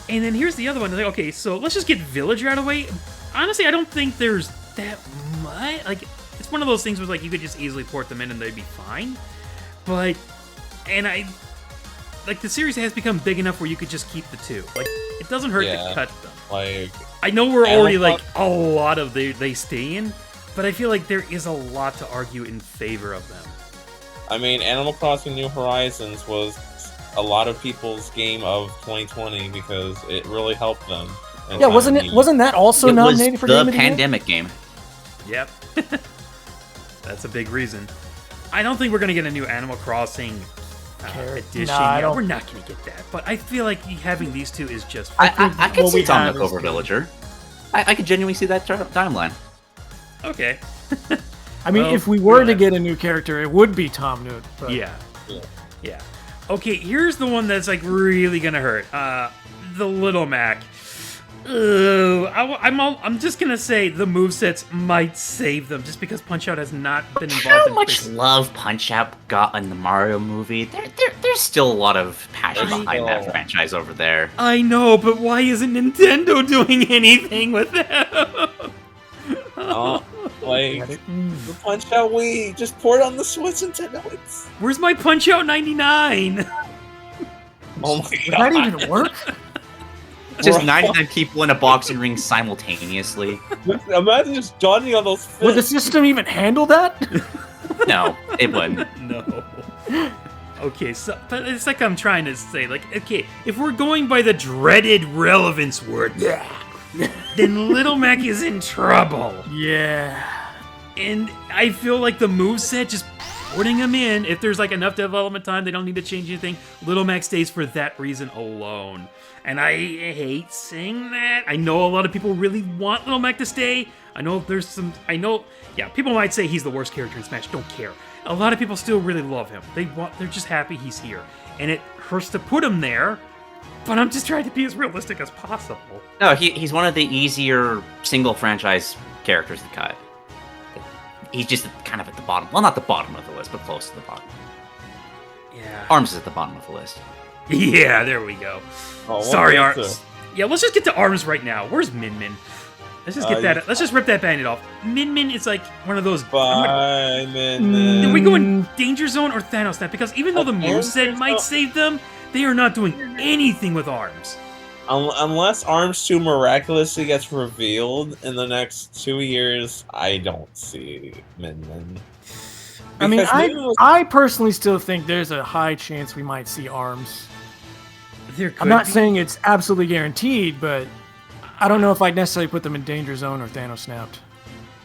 And then here's the other one. Like, okay, so let's just get Villager out of the way. Honestly, I don't think there's that much. Like, it's one of those things where like you could just easily port them in and they'd be fine. But, like the series has become big enough where you could just keep the 2. Like, it doesn't hurt to cut them. Like, I know we're already Animal like a lot of they stay in, but I feel like there is a lot to argue in favor of them. I mean, Animal Crossing New Horizons was a lot of people's game of 2020 because it really helped them. in Yeah, time wasn't of it? need. Wasn't that also It was nominated for the Game of the Year? pandemic game. Yep. That's a big reason. I don't think we're going to get a new Animal Crossing edition. Nah, I yet. don't- We're not going to get that. But I feel like having these 2 is just I fine. could what see we Tom have Nook is over good. villager. I could genuinely see that timeline. Okay. I mean, Well, if we were to yeah. get a new character, it would be Tom Nook. But Yeah. Okay, here's the one that's like really going to hurt. The Little Mac. I'm just gonna say the movesets might save them, just because Punch-Out has not been involved How in much basically- love Punch-Out got in the Mario movie? There's still a lot of passion behind that franchise over there. I know, but why isn't Nintendo doing anything with them? Like the Punch Out Wii, just pour it on the Switch, Nintendo. It's... Where's my Punch-Out 99? Oh my Would god! that even work? Just Bro. 99 people in a boxing ring simultaneously. Imagine just dodging all those Would the fists. system even handle that? No, it wouldn't. No. Okay, so but it's like I'm trying to say, like, okay, if we're going by the dreaded relevance word, then Little Mac is in trouble. Yeah. And I feel like the moveset, just putting him in, if there's like enough development time, they don't need to change anything, Little Mac stays for that reason alone. And I hate saying that. I know a lot of people really want Little Mac to stay. I know there's some, yeah, people might say he's the worst character in Smash, don't care. A lot of people still really love him. They're just happy he's here. And it hurts to put him there, but I'm just trying to be as realistic as possible. No, he's one of the easier single franchise characters to cut. He's just kind of at the bottom. Well, not the bottom of the list, but close to the bottom. Yeah. Arms is at the bottom of the list. Yeah, there we go. Oh, what Sorry, was Arms. Yeah, let's just get to Arms right now. Where's Min Min? Let's just get that. Let's just rip that bandit off. Min Min is like one of those. Bye, Did man. we go in Danger Zone or Thanos Snap? Because even though the Danger moveset might Zone. save them, they are not doing anything with Arms. Unless Arms 2 miraculously gets revealed in the next 2 years, I don't see Min Min. I mean, Because Min Min was- I personally still think there's a high chance we might see Arms. There could I'm not be. saying it's absolutely guaranteed, but I don't know if I'd necessarily put them in Danger Zone or Thanos Snapped.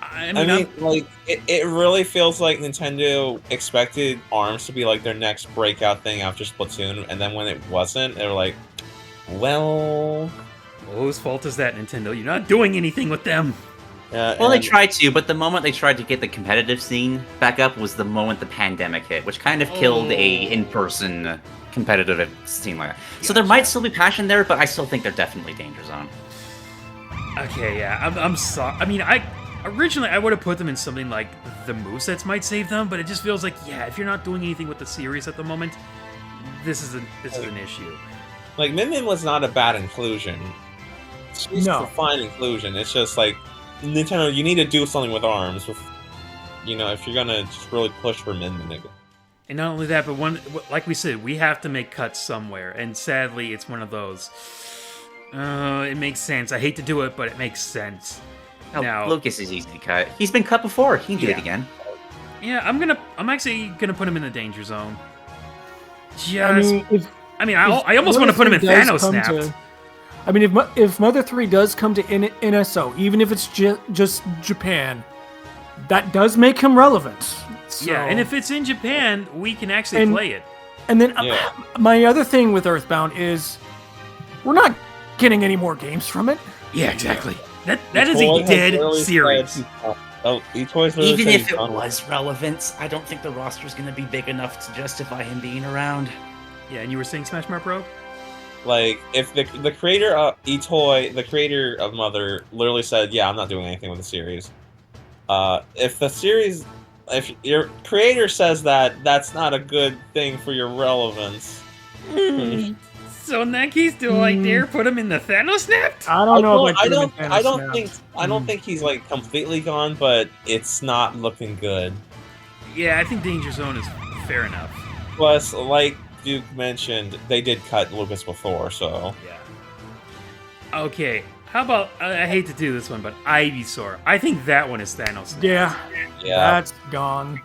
I I mean, mean, like, it really feels like Nintendo expected Arms to be like their next breakout thing after Splatoon, and then when it wasn't, they were like, well... whose fault is that, Nintendo? You're not doing anything with them. Well, they tried to, but the moment they tried to get the competitive scene back up was the moment the pandemic hit, which kind of killed a in-person competitive scene like that. So there might still be passion there, but I still think they're definitely Danger Zone. Okay, yeah, I'm sorry. I mean, originally I would have put them in something like the movesets might save them, but it just feels like, yeah, if you're not doing anything with the series at the moment, this is an issue. Like, Min Min was not a bad inclusion. She's No. a fine inclusion. It's just like, Nintendo, you need to do something with Arms. With, you know, if you're gonna just really push for Min Min. And not only that, but like we said, we have to make cuts somewhere, and sadly, it's one of those. It makes sense. I hate to do it, but it makes sense. No, Now- Lucas is easy to cut. He's been cut before. He can do it Yeah. again. Yeah, I'm actually gonna put him in the Danger Zone. Just, I mean, if I almost want to put him in Mother 3 Thanos does come Snapped. to- I mean, if Mother 3 does come to NSO, even if it's just Japan, that does make him relevant. So, Yeah, and if it's in Japan, we can actually And- play it. and then Yeah. my other thing with Earthbound is we're not getting any more games from it. Yeah, exactly. That is a Toy has dead literally series. said- Toy's literally Even said if he's it done with was relevant, I don't think the roster's going to be big enough to justify him being around. Yeah, and you were saying Smash Mart Pro? Like, if the creator of eToy, the creator of Mother, literally said, yeah, I'm not doing anything with the series. If your creator says that, that's not a good thing for your relevance. So in that case, do I dare put him in the Thanos Snapped? I don't know. if I I'd put him don't, in I Thanos don't Snap. think, I don't think he's like completely gone, but it's not looking good. Yeah, I think Danger Zone is fair enough. Plus, like Duke mentioned, they did cut Lucas before, so Yeah. Okay, how about, I hate to do this one, but Ivysaur. I think that one is Thanos Snapped. Yeah, yeah. that's gone.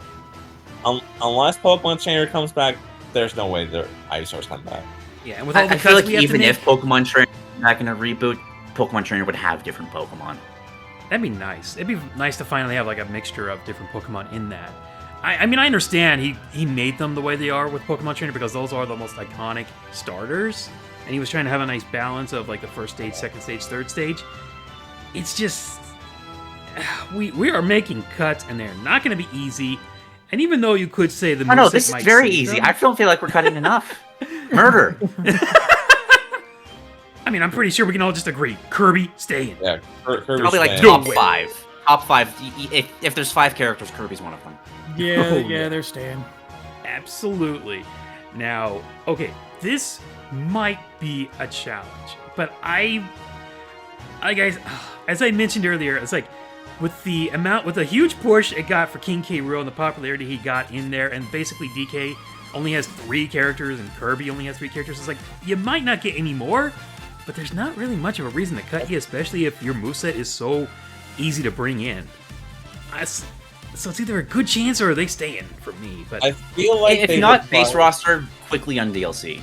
Unless Pokemon Trainer comes back, there's no way their Ivysaur's coming back. Yeah, and with all the I feel cuts like we have to even make, if Pokemon Trainer came back in a reboot, Pokemon Trainer would have different Pokemon. that'd be nice. It'd be nice to finally have like a mixture of different Pokemon in that. I mean, I understand he made them the way they are with Pokemon Trainer because those are the most iconic starters, and he was trying to have a nice balance of like the first stage, second stage, third stage. It's just we are making cuts, and they're not going to be easy. And even though you could say the I know, moveset this is might very save easy. them- I don't feel like we're cutting enough. Murder. I mean, I'm pretty sure we can all just agree. Kirby, staying. Yeah, Kirby's Probably like staying. top way. 5. Top 5. If there's 5 characters, Kirby's one of them. Yeah, Oh, yeah, yeah. they're staying. Absolutely. Now, okay, this might be a challenge, but I guys, as I mentioned earlier, it's like with the huge push it got for King K. Rool and the popularity he got in there, and basically DK only has 3 characters and Kirby only has 3 characters. It's like you might not get any more, but there's not really much of a reason to cut you, especially if your moveset is so easy to bring in. So it's either a good chance or they staying for me. But I feel like If they not would base probably- roster, quickly on DLC.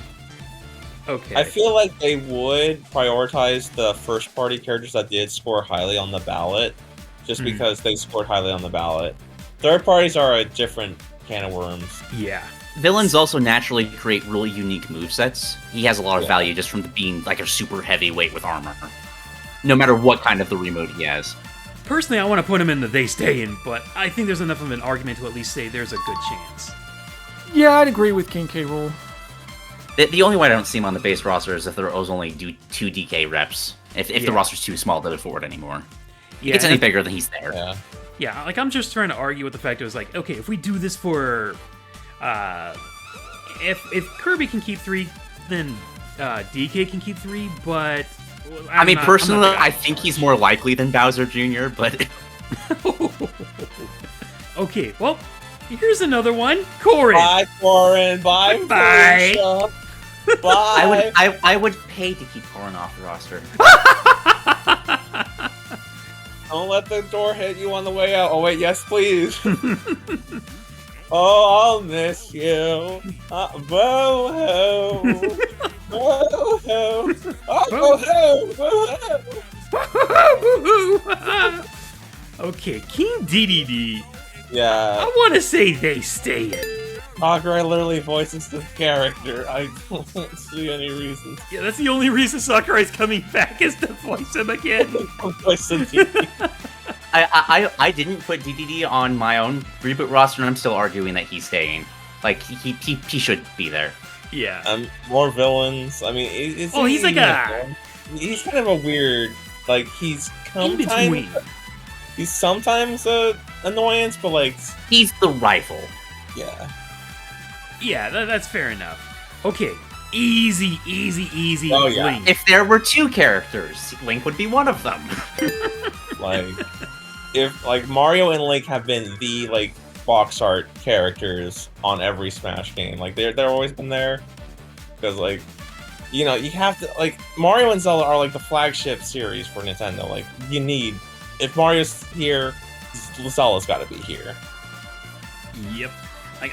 okay, I feel like they would prioritize the first party characters that did score highly on the ballot, just because they scored highly on the ballot. Third parties are a different can of worms. yeah. Villains also naturally create really unique movesets. He has a lot of Yeah. value just from being like a super heavyweight with armor. No matter what kind of the remote he has. Personally, I want to put him in the they stay in, but I think there's enough of an argument to at least say there's a good chance. Yeah, I'd agree with King K. Rool. The only way I don't see him on the base roster is if there was only 2 DK reps. If Yeah. the roster's too small to afford anymore. If Yeah, it's any and- bigger, then he's there. Yeah. Yeah, like I'm just trying to argue with the fact it was like, okay, if we do this for, if Kirby can keep 3, then DK can keep 3. But I mean, personally, I I think he's more likely than Bowser Jr., but Okay, well, here's another one, Corin. Bye, Corin. Bye, Bye. Felicia. Bye. I would pay to keep Corin off the roster. Don't let the door hit you on the way out. Oh wait, yes, please. Oh, I'll miss you. Boo-hoo. Boo-hoo. Oh, boo-hoo. Boo-hoo. Okay, King DDD. Yeah, I want to say they stay in. Sakurai literally voices the character. I don't see any reason Yeah, that's the only reason Sakurai's coming back is to voice him again. to voice the DD. I didn't put DDD on my own reboot roster, and I'm still arguing that he's staying. Like, he should be there. Yeah. More villains. I mean, is Oh, he he's like even a- villain? He's kind of a weird. Like he's In between. sometimes a annoyance, but like He's the rival. yeah. Yeah, that's fair enough. Okay, easy, Oh, yeah. Link. If there were 2 characters, Link would be one of them. Like if like Mario and Link have been the like box art characters on every Smash game. Like they're always been there because like you know you have to like Mario and Zelda are like the flagship series for Nintendo. Like you need if Mario's here, Zelda's got to be here. Yep. Like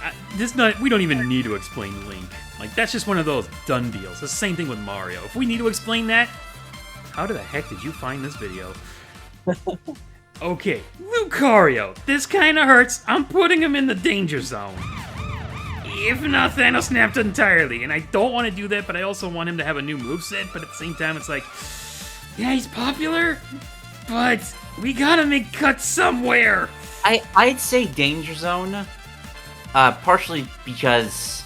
we don't even need to explain Link. Like that's just one of those done deals. The same thing with Mario. If we need to explain that, how the heck did you find this video? Okay, Lucario. This kind of hurts. I'm putting him in the danger zone. If not, Thanos snapped entirely, and I don't want to do that, but I also want him to have a new moveset. But at the same time, it's like, yeah, he's popular, but we gotta make cuts somewhere. I'd say Danger Zone, partially because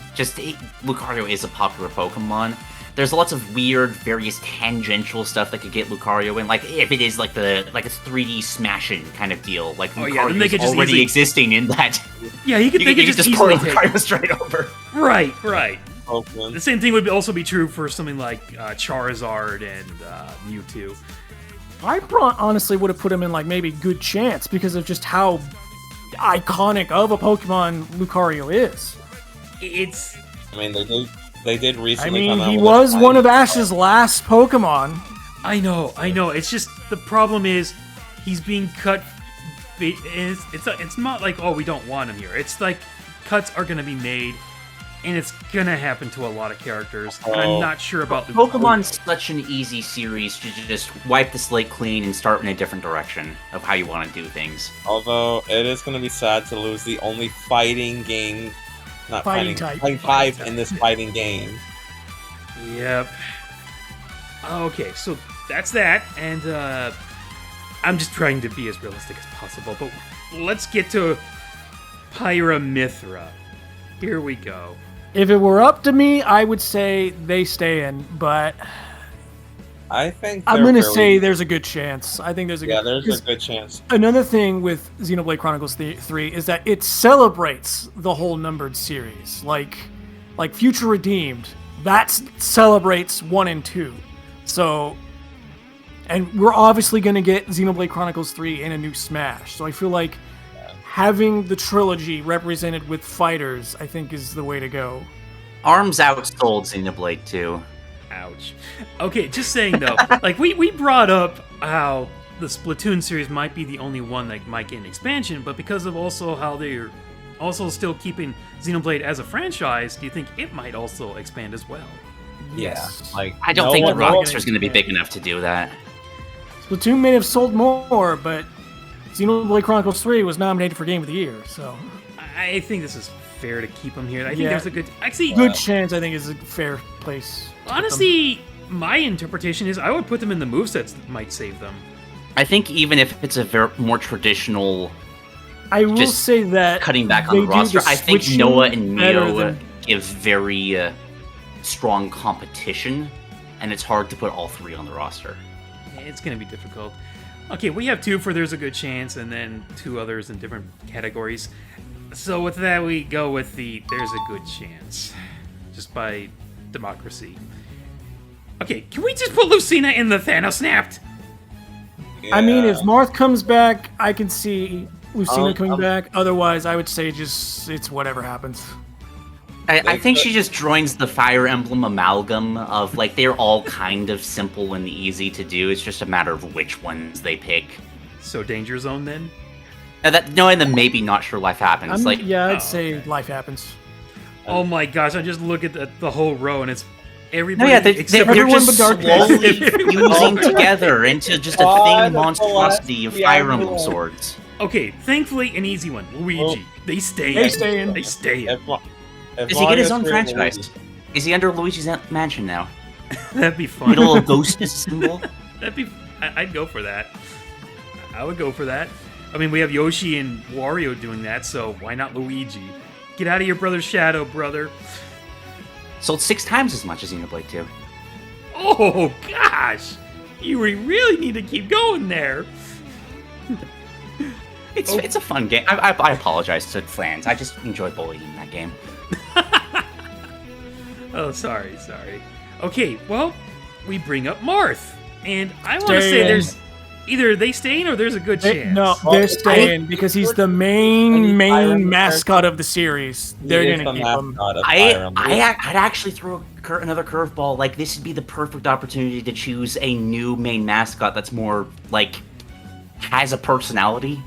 Lucario is a popular Pokemon. There's lots of weird, various tangential stuff that could get Lucario in. Like if it is like a 3D smashing kind of deal, like Oh, yeah, then they Lucario could is just already easily- existing in that. Yeah, they could just pour easily take. Lucario straight over. Right. The Pokemon. same thing would also be true for something like Charizard and Mewtwo. I honestly would have put him in like maybe good chance because of just how iconic of a Pokemon Lucario is. It's I mean they did I recently. mean, come out he with a was one of fighting- Ash's last Pokemon. I know. It's just the problem is he's being cut. It's not like we don't want him here. It's like cuts are gonna be made, and it's gonna happen to a lot of characters. And I'm Oh. not sure about the Pokemon's such an easy series to just wipe the slate clean and start in a different direction of how you want to do things. Although it is going to be sad to lose the only fighting game, not Fighting fighting, type. fighting Fighting type in this fighting game. Yep. Okay, so that's that, and I'm just trying to be as realistic as possible. But let's get to Pyramithra. Here we go. If it were up to me, I would say they stay in, but I think I'm they're gonna fairly- say there's a good chance. I think there's a yeah, good. there's 'cause a good chance. Another thing with Xenoblade Chronicles 3 is that it celebrates the whole numbered series, like Future Redeemed. That celebrates 1 and 2. So, and we're obviously gonna get Xenoblade Chronicles 3 in a new Smash. So I feel like having the trilogy represented with fighters, I think, is the way to go. ARMS outsold Xenoblade 2. Ouch. Okay, just saying though, like we brought up how the Splatoon series might be the only one that might get an expansion, but because of also how they're also still keeping Xenoblade as a franchise, do you think it might also expand as well? Yeah, like I don't no think the one- no one- roster's going to be big enough to do that. Splatoon may have sold more, but Xenoblade Chronicles 3 was nominated for Game of the Year, so I think this is fair to keep them here. I think Yeah. there's a good, actually, good chance. I think is a fair place. to put them. honestly, my interpretation is I would put them in the movesets that might save them. I think even if it's a more traditional I will just say that cutting back on they the do roster, I think switching Noah and better Mio than- give very strong competition, and it's hard to put all three on the roster. It's going to be difficult. Okay, we have 2 for There's a Good Chance, and then 2 others in different categories. So with that, we go with the There's a Good Chance, just by democracy. Okay, can we just put Lucina in the Thanos Snapped? I mean, Yeah. if Marth comes back, I can see Lucina coming um, back. Otherwise, I would say just it's whatever happens. I think she just joins the Fire Emblem amalgam of, like, they're all kind of simple and easy to do. It's just a matter of which ones they pick. So Danger Zone then? Knowing them maybe not sure life happens. Like, Yeah, I'd oh, say okay. life happens. Oh my gosh, I just look at the whole row and it's no, everybody yeah, except they're everyone just but Dark slowly Pit. fusing together into just a God thing monstrosity of bless the Fire Emblem Emblem. swords. Okay, thankfully an easy one. Luigi. Well, they stay They in. stay in. They stay in. If Does he get his Mario's own free, franchise? Luigi. Is he under Luigi's Mansion now? That'd be With fun. a little ghost as a symbol? That'd be. I'd go for that. I would go for that. I mean, we have Yoshi and Wario doing that, so why not Luigi? Get out of your brother's shadow, brother. Sold 6 times as much as Xenoblade 2. Oh gosh, you really need to keep going there. It's a fun game. I apologize to fans. I just enjoy bullying that game. Oh, sorry. Okay, well, we bring up Marth, and I want to say Staying. there's either they staying or there's a good chance. No, Well, they're staying because he's the main mascot of the series. He They're is gonna the keep him. mascot of Fire Emblem. I'd actually throw another curveball. Like, this would be the perfect opportunity to choose a new main mascot that's more, like, has a personality.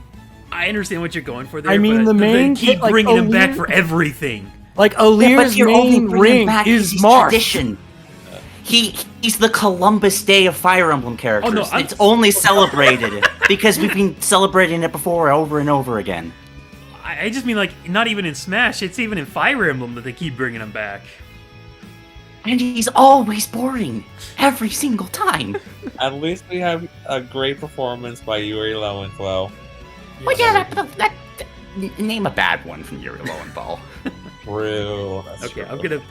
I understand what you're going for there. I mean, but the main they keep kid, like, bringing him back Aaliyah- for everything. Like Yeah, but Alir's you're only main bringing ring back is his Marth. tradition. He's the Columbus Day of Fire Emblem characters. Oh, no, I'm- It's only celebrated because we've been celebrating it before over and over again. I just mean, like, not even in Smash. It's even in Fire Emblem that they keep bringing him back. And he's always boring. Every single time. At least we have a great performance by Yuri Lowenthal. Well, yeah, name a bad one from Yuri Lowenthal. True. That's Okay, true.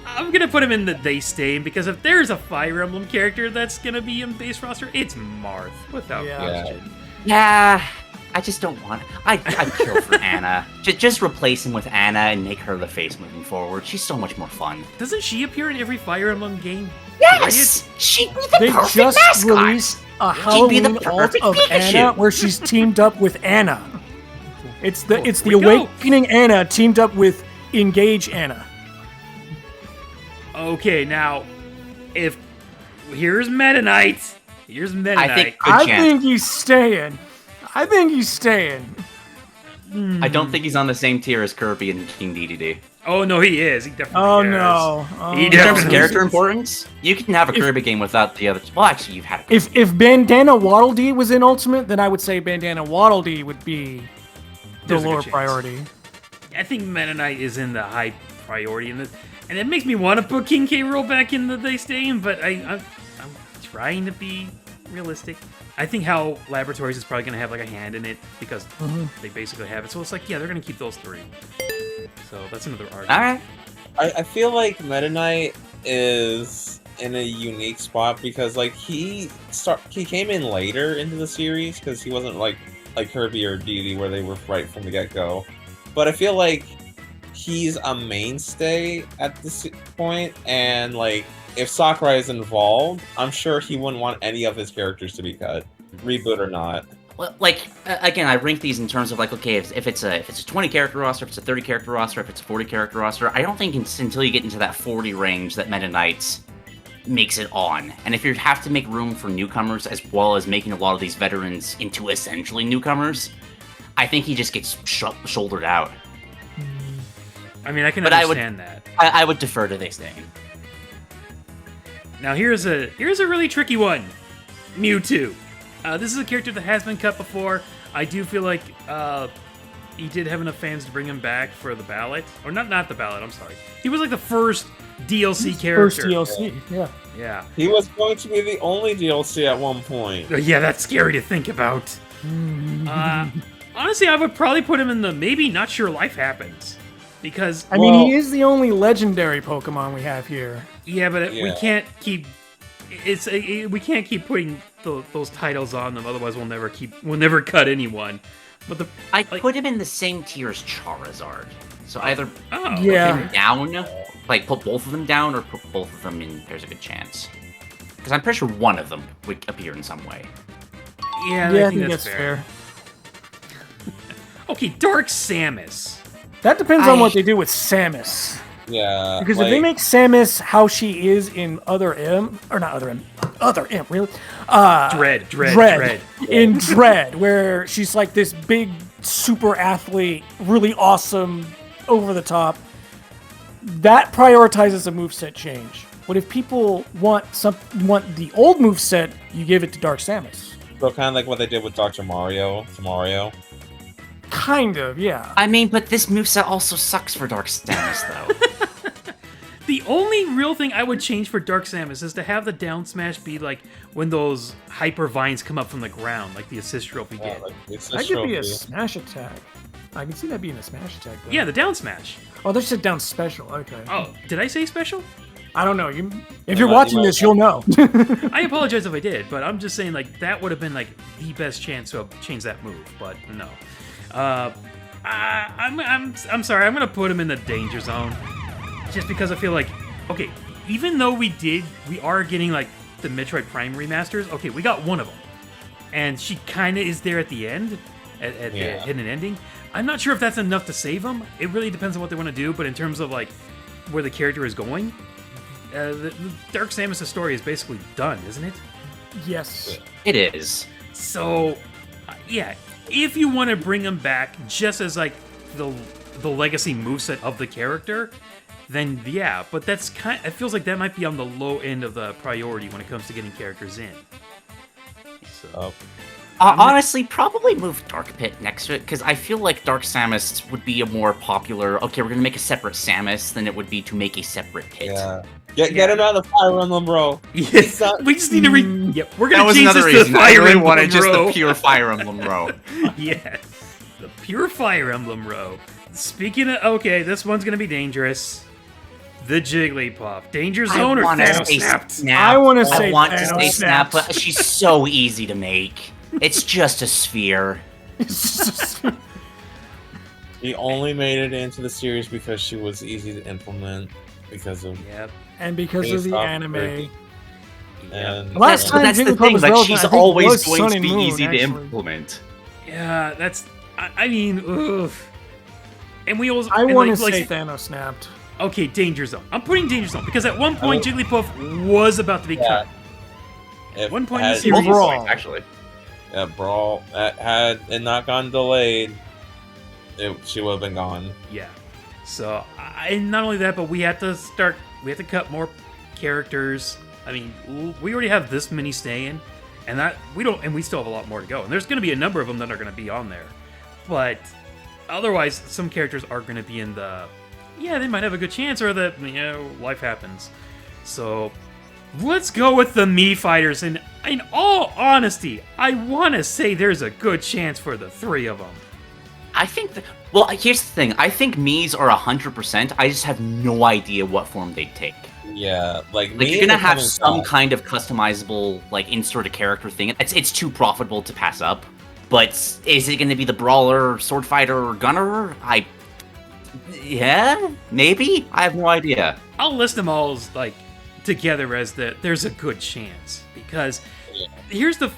I'm gonna put him in the they stay because if there's a Fire Emblem character that's gonna be in base roster, it's Marth without Yeah. question. Yeah, I just don't want. I'd kill for Anna. Just replace him with Anna and make her the face moving forward. She's so much more fun. Doesn't she appear in every Fire Emblem game? Yes, she'd be the They perfect just mascot. released a She'd be the Halloween alt perfect of Pikachu. Anna where she's teamed up with Anna. It's the Here the we go. Awakening Anna teamed up with Engage Anna. Okay, now if here's Meta Knight. Here's Meta I Knight. think good I chance. think he's staying. I think he's staying. I don't think he's on the same tier as Kirby and King DDD. Oh no, he is. He definitely Oh is. no. Oh, He In Yeah. terms of Yeah. character importance, you can have a Kirby game without the other. Well, actually, you've had a If Bandana Waddle Dee was in Ultimate, then I would say Bandana Waddle Dee would be the There's a good lower chance. priority. I think Meta Knight is in the high priority in this, and it makes me want to put King K. Rool back in the they stay in, but I'm trying to be realistic. I think how Laboratories is probably going to have like a hand in it because they basically have it. So it's like, yeah, they're going to keep those 3. So that's another argument. All right. I feel like Meta Knight is in a unique spot because like he came in later into the series because he wasn't like Kirby or Dee where they were right from the get-go. But I feel like he's a mainstay at this point, and like if Sakurai is involved, I'm sure he wouldn't want any of his characters to be cut, reboot or not. Well, like again, I rank these in terms of like, okay, if it's a 20 character roster, if it's a 30 character roster, if it's a 40 character roster, I don't think it's until you get into that 40 range that Meta Knights makes it on. And if you have to make room for newcomers as well as making a lot of these veterans into essentially newcomers, I think he just gets shouldered out. I mean, I can understand that. I would defer to they staying. Now here's a really tricky one. Mewtwo. This is a character that has been cut before. I do feel like he did have enough fans to bring him back for the ballot. Or not the ballot, I'm sorry. He was like the first DLC character. First DLC, yeah. Yeah. He was going to be the only DLC at one point. Yeah, that's scary to think about. Honestly, I would probably put him in the maybe not sure life happens. Because I mean, he is the only legendary Pokemon we have here. Yeah, but we can't keep we can't keep putting those titles on them. Otherwise, we'll never cut anyone. But I put him in the same tier as Charizard. So either put him down, like put both of them down, or put both of them in. There's a good chance. Because I'm pretty sure one of them would appear in some way. Yeah, I think that's fair. Okay, Dark Samus. That depends on what they do with Samus. Yeah. Because if they make Samus how she is in Other M, really? Dread. In Dread, where she's like this big super athlete, really awesome, over the top, that prioritizes a moveset change. What if people want the old moveset, you give it to Dark Samus. So kind of like what they did with Dr. Mario to Mario. Kind of, yeah. I mean, but this moveset also sucks for Dark Samus, though. The only real thing I would change for Dark Samus is to have the down smash be like when those hyper vines come up from the ground, like the assist trophy did. That could be a smash attack. I can see that being a smash attack, though. Yeah, the down smash. Oh, there's a down special. Okay. Oh, did I say special? I don't know. If you're watching this, you'll know. I apologize if I did, but I'm just saying like that would have been like the best chance to have changed that move, but no. I'm sorry. I'm gonna put him in the danger zone, just because I feel like, okay, even though we are getting like the Metroid Prime remasters. Okay, we got one of them, and she kind of is there at the end, at the hidden ending. I'm not sure if that's enough to save him. It really depends on what they want to do. But in terms of like where the character is going, the Dark Samus' story is basically done, isn't it? Yes, it is. So, yeah. If you want to bring him back just as like the legacy moveset of the character, then yeah. But it feels like that might be on the low end of the priority when it comes to getting characters in. So, honestly, probably move Dark Pit next to it, because I feel like Dark Samus would be a more popular. Okay, we're gonna make a separate Samus than it would be to make a separate Pit. Yeah. Get him out of Fire Emblem, bro. Yes. We just need to Yep, we're gonna change this to reason. Fire I really Emblem wanted just row. the pure Fire Emblem row. Yes, the pure Fire Emblem row. Speaking of, okay, this one's gonna be dangerous. The Jigglypuff. Danger Zone or Thanos Snapped? I want to say Snap, but she's so easy to make. It's just a sphere. He only made it into the series because she was easy to implement because of and because of the anime. And last time that's the Jigglypuff thing, was like, relevant, she's I think, always was going Sun to and be Moon, easy to actually. implement. Yeah, that's. I mean, ugh. And we also. I want to like, say Thanos snapped. Okay, Danger Zone. I'm putting Danger Zone because at one point Jigglypuff was about to be cut. At one point in the series, overall, actually. Yeah, Brawl. Had it not gone delayed, she would have been gone. Yeah. So, and not only that, but we have to cut more characters. I mean, we already have this many staying, and we still have a lot more to go. And there's going to be a number of them that are going to be on there. But otherwise, some characters are going to be in the, they might have a good chance, or that, life happens. So, let's go with the Mii Fighters. And in all honesty, I want to say there's a good chance for the three of them. I think. Well, here's the thing. I think Mii's are 100%. I just have no idea what form they'd take. Yeah, like You're gonna have some kind of customizable, like insert a character thing. It's too profitable to pass up. But is it gonna be the brawler, sword fighter, or gunner? Yeah, maybe. I have no idea. I'll list them all as, like, together as there's a good chance, because here's the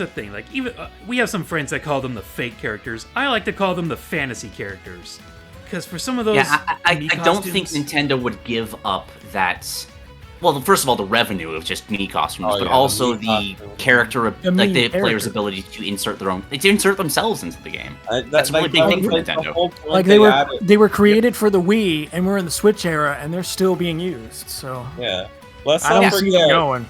thing. Like, even we have some friends that call them the fake characters. I like to call them the fantasy characters, because for some of those, I don't think Nintendo would give up that. Well, first of all, the revenue of just Mii costumes, but also the character, like the player's ability to insert themselves into the game. That's a really big thing for Nintendo. Like they were created for the Wii, and we're in the Switch era, and they're still being used. So yeah, I don't see them going.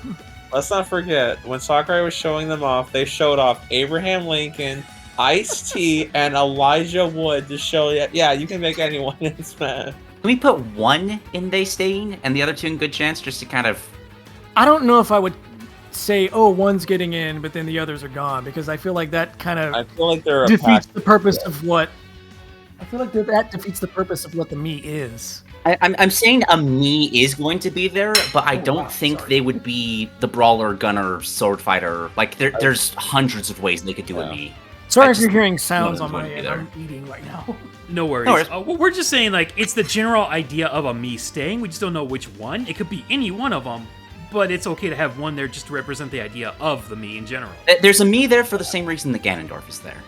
Let's not forget when Sakurai was showing them off. They showed off Abraham Lincoln, Ice-T, and Elijah Wood to show you can make anyone in Smash. Can we put one in They Staying and the other two in Good Chance, just to kind of... I don't know if I would say, oh, one's getting in, but then the others are gone, because I feel like that kind of defeats the purpose of what... I feel like that defeats the purpose of what the Mii is. I'm saying a Mii is going to be there, but I don't think they would be the brawler, gunner, sword fighter. Like, there's hundreds of ways they could do a Mii. Sorry if you're hearing sounds on my end. I'm eating right now. No worries. We're just saying, like, it's the general idea of a Mii staying. We just don't know which one. It could be any one of them, but it's okay to have one there just to represent the idea of the Mii in general. There's a Mii there for the same reason that Ganondorf is there.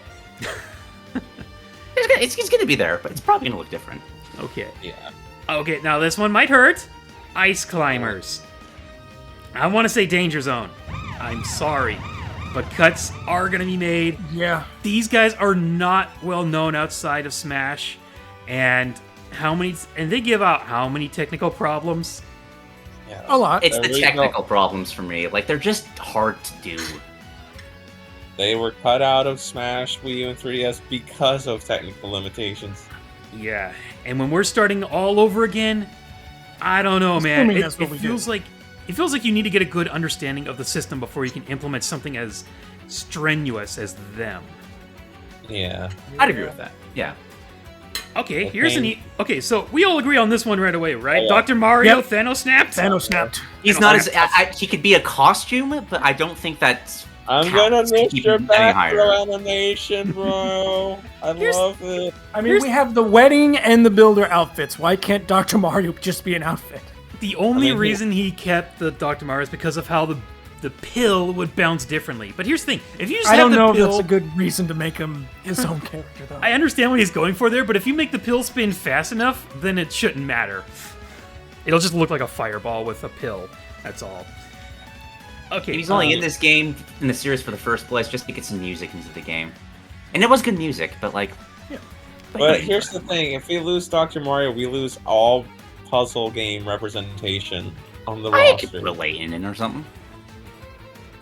It's going to be there, but it's probably going to look different. Okay. Yeah. Okay, now this one might hurt. Ice climbers. I want to say Danger Zone. I'm sorry, but cuts are going to be made. Yeah. These guys are not well known outside of Smash, and they give out how many technical problems? Yeah. A lot. It's the technical problems for me. Like, they're just hard to do. They were cut out of Smash, Wii U, and 3DS because of technical limitations. Yeah, and when we're starting all over again, I don't know, man. It feels like you need to get a good understanding of the system before you can implement something as strenuous as them. Yeah. I'd agree with that. Yeah. Okay, here's okay, so we all agree on this one right away, right? Dr. Mario, yep. Thanos snapped? Thanos snapped. He's not as... he could be a costume, but I don't think that's... I'm gonna miss your back throw animation, bro. I love it. I mean, we have the wedding and the builder outfits. Why can't Dr. Mario just be an outfit? The only reason he kept the Dr. Mario is because of how the pill would bounce differently. But here's the thing: if you just have the pill, I don't know if that's a good reason to make him his own character, though. I understand what he's going for there, but if you make the pill spin fast enough, then it shouldn't matter. It'll just look like a fireball with a pill. That's all. Okay, he's only in this game, in the series for the first place, just to get some music into the game. And it was good music, but like... Yeah. But here's the thing, if we lose Dr. Mario, we lose all puzzle game representation on the roster. I could relate in or something.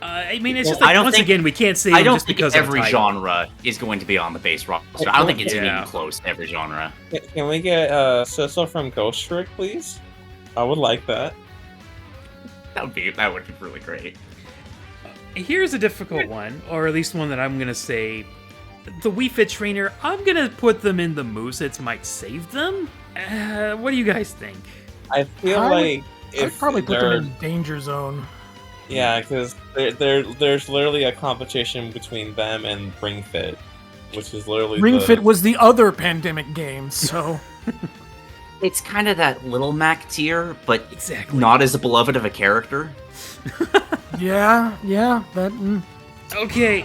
I mean, it's just like, once again, we can't say I don't just think because every genre is going to be on the base roster. I don't think it's even close to every genre. Can we get Sissel from Ghost Trick, please? I would like that. That would be really great. Here's a difficult one, or at least one that I'm gonna say. The Wii Fit trainer, I'm gonna put them in the movesets might save them. What do you guys think? I feel like I'd probably put them in Danger Zone. Yeah, because there's literally a competition between them and Ring Fit, which is literally Ring Fit was the other pandemic game, so. It's kind of that Little Mac tier, but not as beloved of a character. Yeah, that... Okay.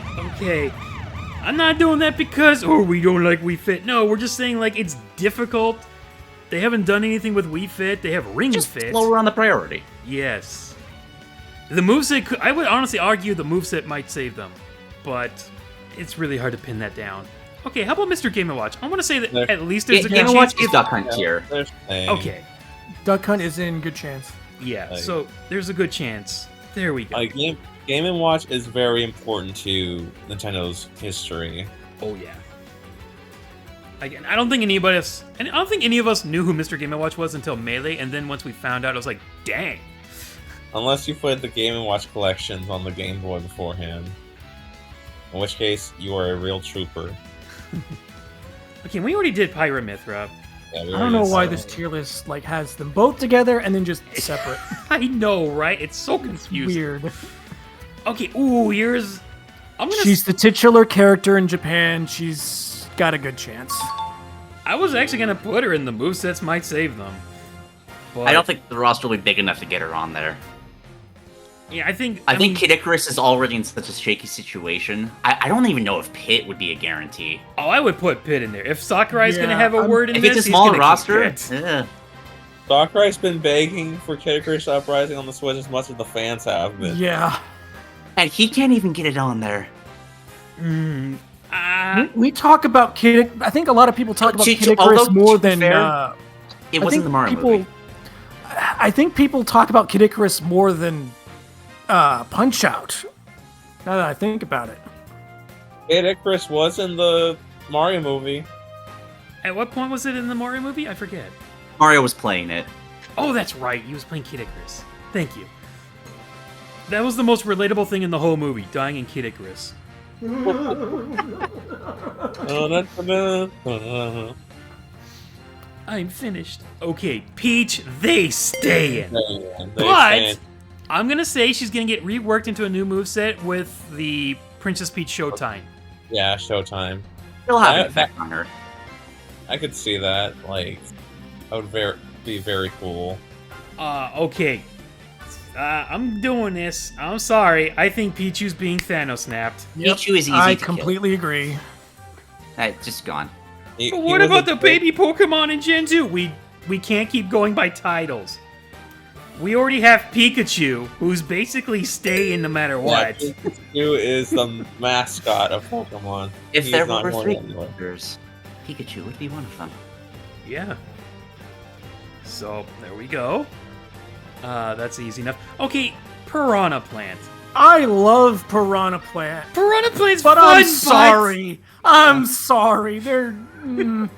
I'm not doing that because, we don't like Wii Fit. No, we're just saying, like, it's difficult. They haven't done anything with Wii Fit. They have Ring Just Fit. lower on the priority. Yes. The moveset, I would honestly argue the moveset might save them, but it's really hard to pin that down. Okay, how about Mr. Game & Watch? I want to say that at least there's a good chance. Is Duck Hunt tier. Okay. Duck Hunt is in good chance. Yeah, so there's a good chance. There we go. Game & Watch is very important to Nintendo's history. Oh yeah. Again, I don't think any of us knew who Mr. Game & Watch was until Melee, and then once we found out, I was like, dang. Unless you put the Game & Watch collections on the Game Boy beforehand. In which case, you are a real trooper. Okay, we already did Pyramithra. Yeah, we I don't know already why said this it. tier list like has them both together and then just separate. I know, right? It's so confusing. Weird. Okay, ooh, here's... I'm gonna... She's the titular character in Japan. She's got a good chance. I was actually gonna put her in the movesets might save them. But, I don't think the roster will be big enough to get her on there. Yeah, I think... I think mean, Kid Icarus is already in such a shaky situation. I don't even know if Pit would be a guarantee. Oh, I would put Pit in there. If Sakurai's gonna Yeah, have a word in If this, it's a he's small gonna keep roster, Pit. Sakurai's been begging for Kid Icarus Uprising on the Switch as much as the fans have been. Yeah. and he can't even get it on there. We talk about Kid. I think a lot of people talk about Kid Icarus although, more to be than. fair, It I wasn't think the Mario people, movie. I think people talk about Kid Icarus more than Punch Out. Now that I think about it. Kid Icarus was in the Mario movie. At what point was it in the Mario movie? I forget. Mario was playing it. Oh, that's right. He was playing Kid Icarus. Thank you. That was the most relatable thing in the whole movie, dying in Kid Icarus. I'm finished. Okay, Peach, they stay in. But I'm gonna say she's gonna get reworked into a new moveset with the Princess Peach Showtime. Yeah, Showtime. It'll have an I- effect on her. I could see that. Like, that would be very cool. Okay. I'm doing this. I'm sorry. I think Pichu's being Thanos snapped. Pichu is easy I to completely agree. kill. Just gone. But what about the baby Pokemon in Gen 2? We can't keep going by titles. We already have Pikachu, who's basically staying no matter what. Yeah, Pikachu is the mascot of Pokemon. If He's there not were going three anywhere. characters, Pikachu would be one of them. Yeah. So, there we go. That's easy enough. Okay, Piranha Plant. I love Piranha Plant, Piranha Plant's but fun, I'm sorry. I'm sorry. They're. And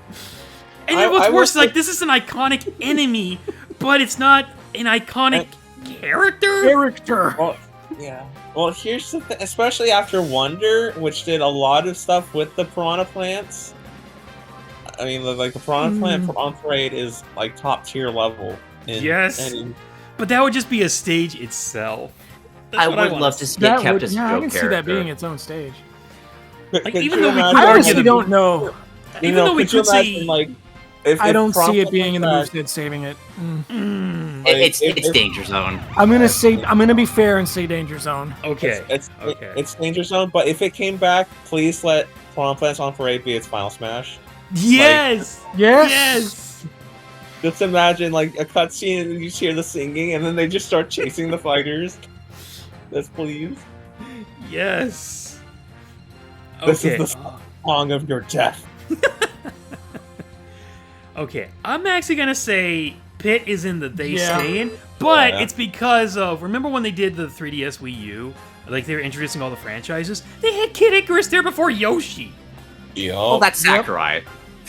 then what's I worse, will like, this is an iconic enemy, but it's not an iconic character? Character. Well, yeah. Well, here's the thing. Especially after Wonder, which did a lot of stuff with the Piranha Plants. I mean, like, the Piranha Plant on Parade is, like, top tier level. Yes. But that would just be a stage itself. That's I what would wanna love to see. see it That kept would, as a yeah, I joke can see character. that being its own stage. Like, even though we could I argue honestly the- don't know. Even though we could say... like, if I don't see it Piranha being in the Plant- moveset saving it. It's Danger Zone. I'm gonna be fair and say Danger Zone. Okay. Okay. It's Danger Zone, but if it came back, please let Piranha Plants on Parade be its final smash. Yes! Yes. Yes! Just imagine, like, a cutscene and you just hear the singing, and then they just start chasing the fighters. Yes, please. Yes! This Okay. is the song of your death. Okay, I'm actually gonna say Pit is in the They Yeah. Stay In, but Yeah. it's because of, remember when they did the 3DS Wii U? Like, they were introducing all the franchises? They had Kid Icarus there before Yoshi! Yo, Oh, that's Sakurai.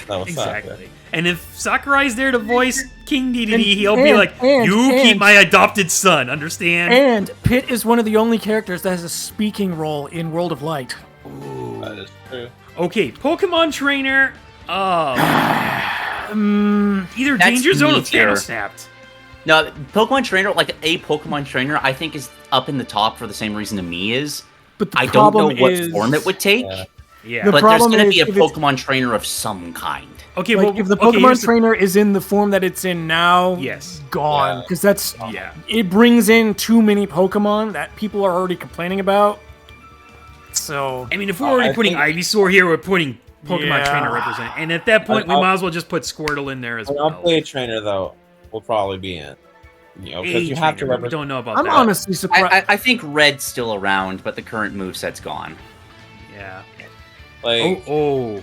that was Exactly. And if Sakurai's there to voice King Dedede, And- he'll be like, you keep my adopted son, understand? And Pit is one of the only characters that has a speaking role in World of Light. That is true. Okay, Pokemon Trainer, either That's Danger Zone or me tier. Thanos Snapped. No, Pokemon Trainer, like a Pokemon Trainer, I think is up in the top for the same reason to me is. But the I don't know problem what is, form it would take, Yeah. Yeah. The but there's problem going to is be a if it's- Pokemon Trainer of some kind. Okay, Like, well, if the okay, Pokemon here's the- trainer is in the form that it's in now, Yes. gone. Yeah. Because that's Yeah. it brings in too many Pokemon that people are already complaining about. So I mean, if we're already I putting think- Ivysaur here, we're putting Pokemon Yeah. Trainer represent. And at that point, we I'll- might as well just put Squirtle in there as An well. upgraded trainer, though, will probably be in. You know, because A you have to trainer, we represent. don't know about I'm that. honestly surprised. I think Red's still around, but the current moveset's gone. Yeah. Like, Okay,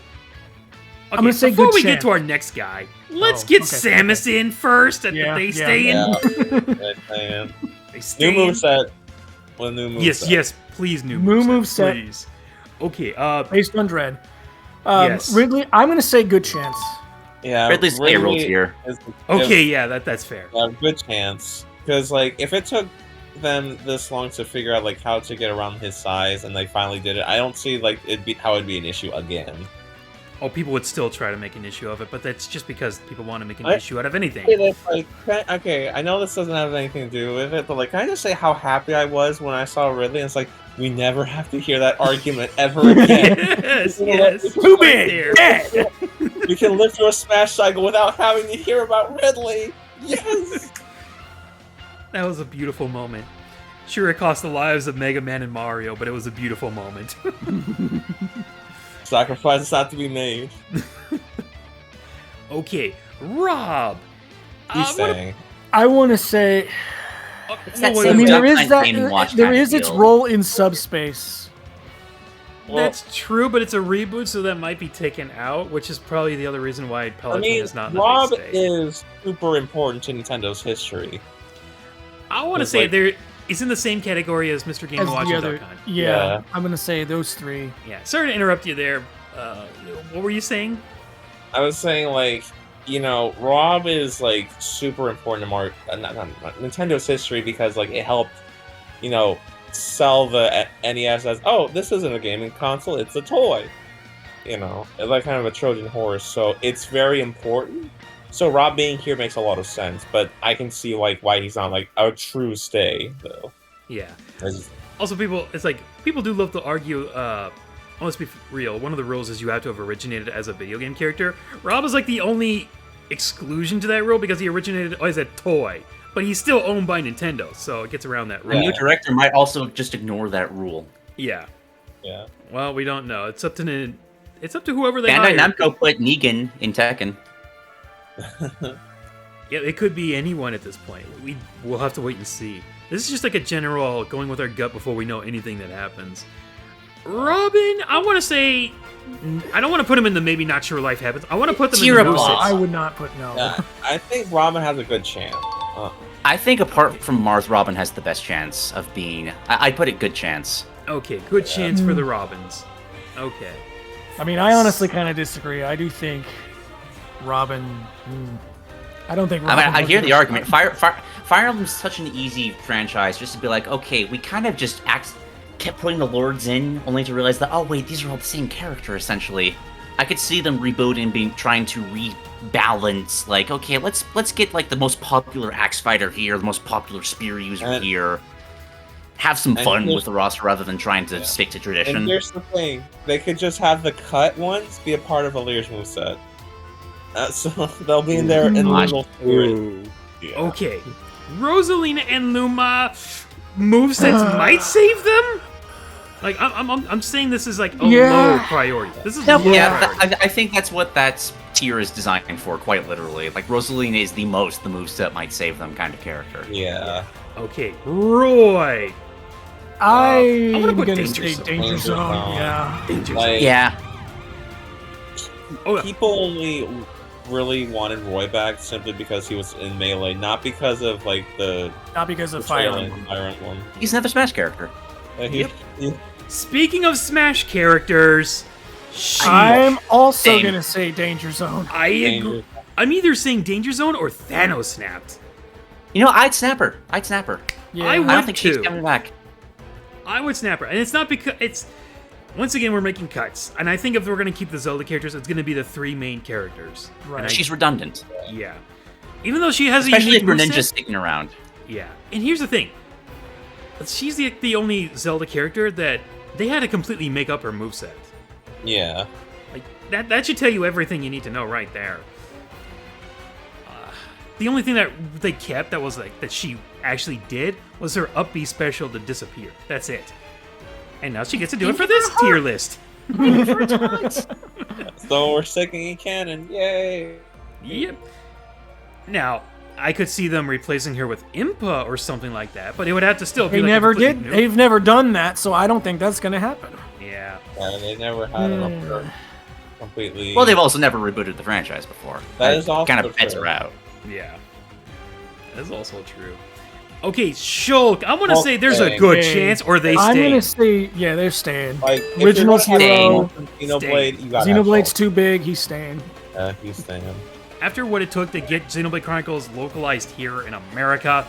I'm gonna say before good we chance. get to our next guy, let's Oh, get okay. Samus in first. At Yeah, the They yeah, Stay yeah, In. good man. They stay New in. moveset. With new moveset. Yes, yes, please, new New moveset, moveset. please. Okay, based on Dread. Yes. Ridley, I'm gonna say good chance. Yeah, Ridley's payroll tier. okay, yeah, that's fair. Yeah, good chance. Because, like, if it took them this long to figure out, like, how to get around his size, and they finally did it, I don't see, like, how it'd be an issue again. Oh, people would still try to make an issue of it, but that's just because people want to make an issue out of anything. Okay, I know this doesn't have anything to do with it, but like, can I just say how happy I was when I saw Ridley? And it's like, we never have to hear that argument ever again. yes. Too big. Dead. We can live through a Smash cycle without having to hear about Ridley. Yes. That was a beautiful moment. Sure, it cost the lives of Mega Man and Mario, but it was a beautiful moment. Sacrifices have to be made. Okay, Rob. He's saying. I want to say, It's that wait, same I mean, wait, there is Duck that. Hunt Game Watch There kind of is its deal. role in subspace. That's true, but it's a reboot, so that might be taken out, which is probably the other reason why I Pelican mean, is not in the Rob base state. is super important to Nintendo's history. I want to It's say like- there is in the same category as Mr. Game As & Watch the and other, Duck Hunt. yeah, I'm gonna say those three. Yeah, sorry to interrupt you there. What were you saying? I was saying, like, Rob is like super important to not Nintendo's history because like it helped, sell the NES as, oh, this isn't a gaming console, it's a toy. It's like kind of a Trojan horse. So it's very important. So Rob being here makes a lot of sense, but I can see like why he's not like a true stay though. Yeah. It's- Also, people do love to argue. Let's be real. One of the rules is you have to have originated as a video game character. Rob is like the only exclusion to that rule because he originated as a toy, but he's still owned by Nintendo, so it gets around that A rule. new director might also just ignore that rule. Yeah. Yeah. Well, we don't know. It's up to whoever they Bandai hire. Namco put Negan in Tekken. Yeah, it could be anyone at this point. We'll have to wait and see. This is just like a general going with our gut before we know anything that happens. Robin, I want to say, I don't want to put him in the maybe not sure life happens. I want to put them in Tier the of no applause. I sits. would not put no. Yeah, I think Robin has a good chance. I think apart from Mars, Robin has the best chance of being. I'd put it good chance. Okay, good chance for the Robins. Okay. I mean, I honestly kind of disagree. I do think Robin. I don't think. I Robin mean, I would hear be- the argument. Fire Emblem's such an easy franchise just to be like, okay, we kind of just kept putting the lords in, only to realize that, oh wait, these are all the same character essentially. I could see them rebooting, trying to rebalance. Like, okay, let's get like the most popular axe fighter here, the most popular spear user here. Have some fun with the roster rather than trying to stick to tradition. And here's the thing: they could just have the cut ones be a part of Alir's moveset. So they'll be in there in the little spirit. Yeah. Okay. Rosalina and Luma movesets might save them? Like, I'm saying this is like a low priority. This is low priority. I think that's what that tier is designed for, quite literally. Like, Rosalina is the moveset might save them kind of character. Yeah. Okay, Roy. I'm wanna put gonna Danger say Zone. Danger Danger Zone. Zone. Yeah. Danger Like, Yeah. Oh, people only really wanted Roy back simply because he was in Melee, not because of like the Not because of Fire Fire Emblem. one. He's another Smash character. speaking of Smash characters, I'm also Same. gonna say Danger Zone. I agree. I'm either saying Danger Zone or Thanos snapped. You know, I'd snap her. Yeah. I I would don't think she's too. coming back. I would snap her, and it's not because it's. Once again, we're making cuts, and I think if we're gonna keep the Zelda characters, it's gonna be the three main characters. Right. And I- She's redundant. yeah. Even though she has Especially a if unique your moveset, ninja's sticking around. yeah. And here's the thing: she's the only Zelda character that they had to completely make up her moveset. Yeah. Like that should tell you everything you need to know right there. The only thing that they kept that was like that she actually did was her up B special to disappear. That's it. And now she gets to do it for this tier list. So we're sticking in canon. Yay. Yep. Now, I could see them replacing her with Impa or something like that, but it would have to still be They like a never completely did. new- They've never done that, so I don't think that's gonna happen. Yeah. Yeah, they never had enough for completely. Well, they've also never rebooted the franchise before. That is also kind of bets true. her out. Yeah. That's also true. Okay, Shulk. I want to Shulk say there's a staying. good Staying. chance, or they I'm stay. gonna say they're staying. Like Original if you're gonna hero. have Xenoblade, you gotta Xenoblade's have too big. He's staying. Shulk. He's staying. After what it took to get Xenoblade Chronicles localized here in America,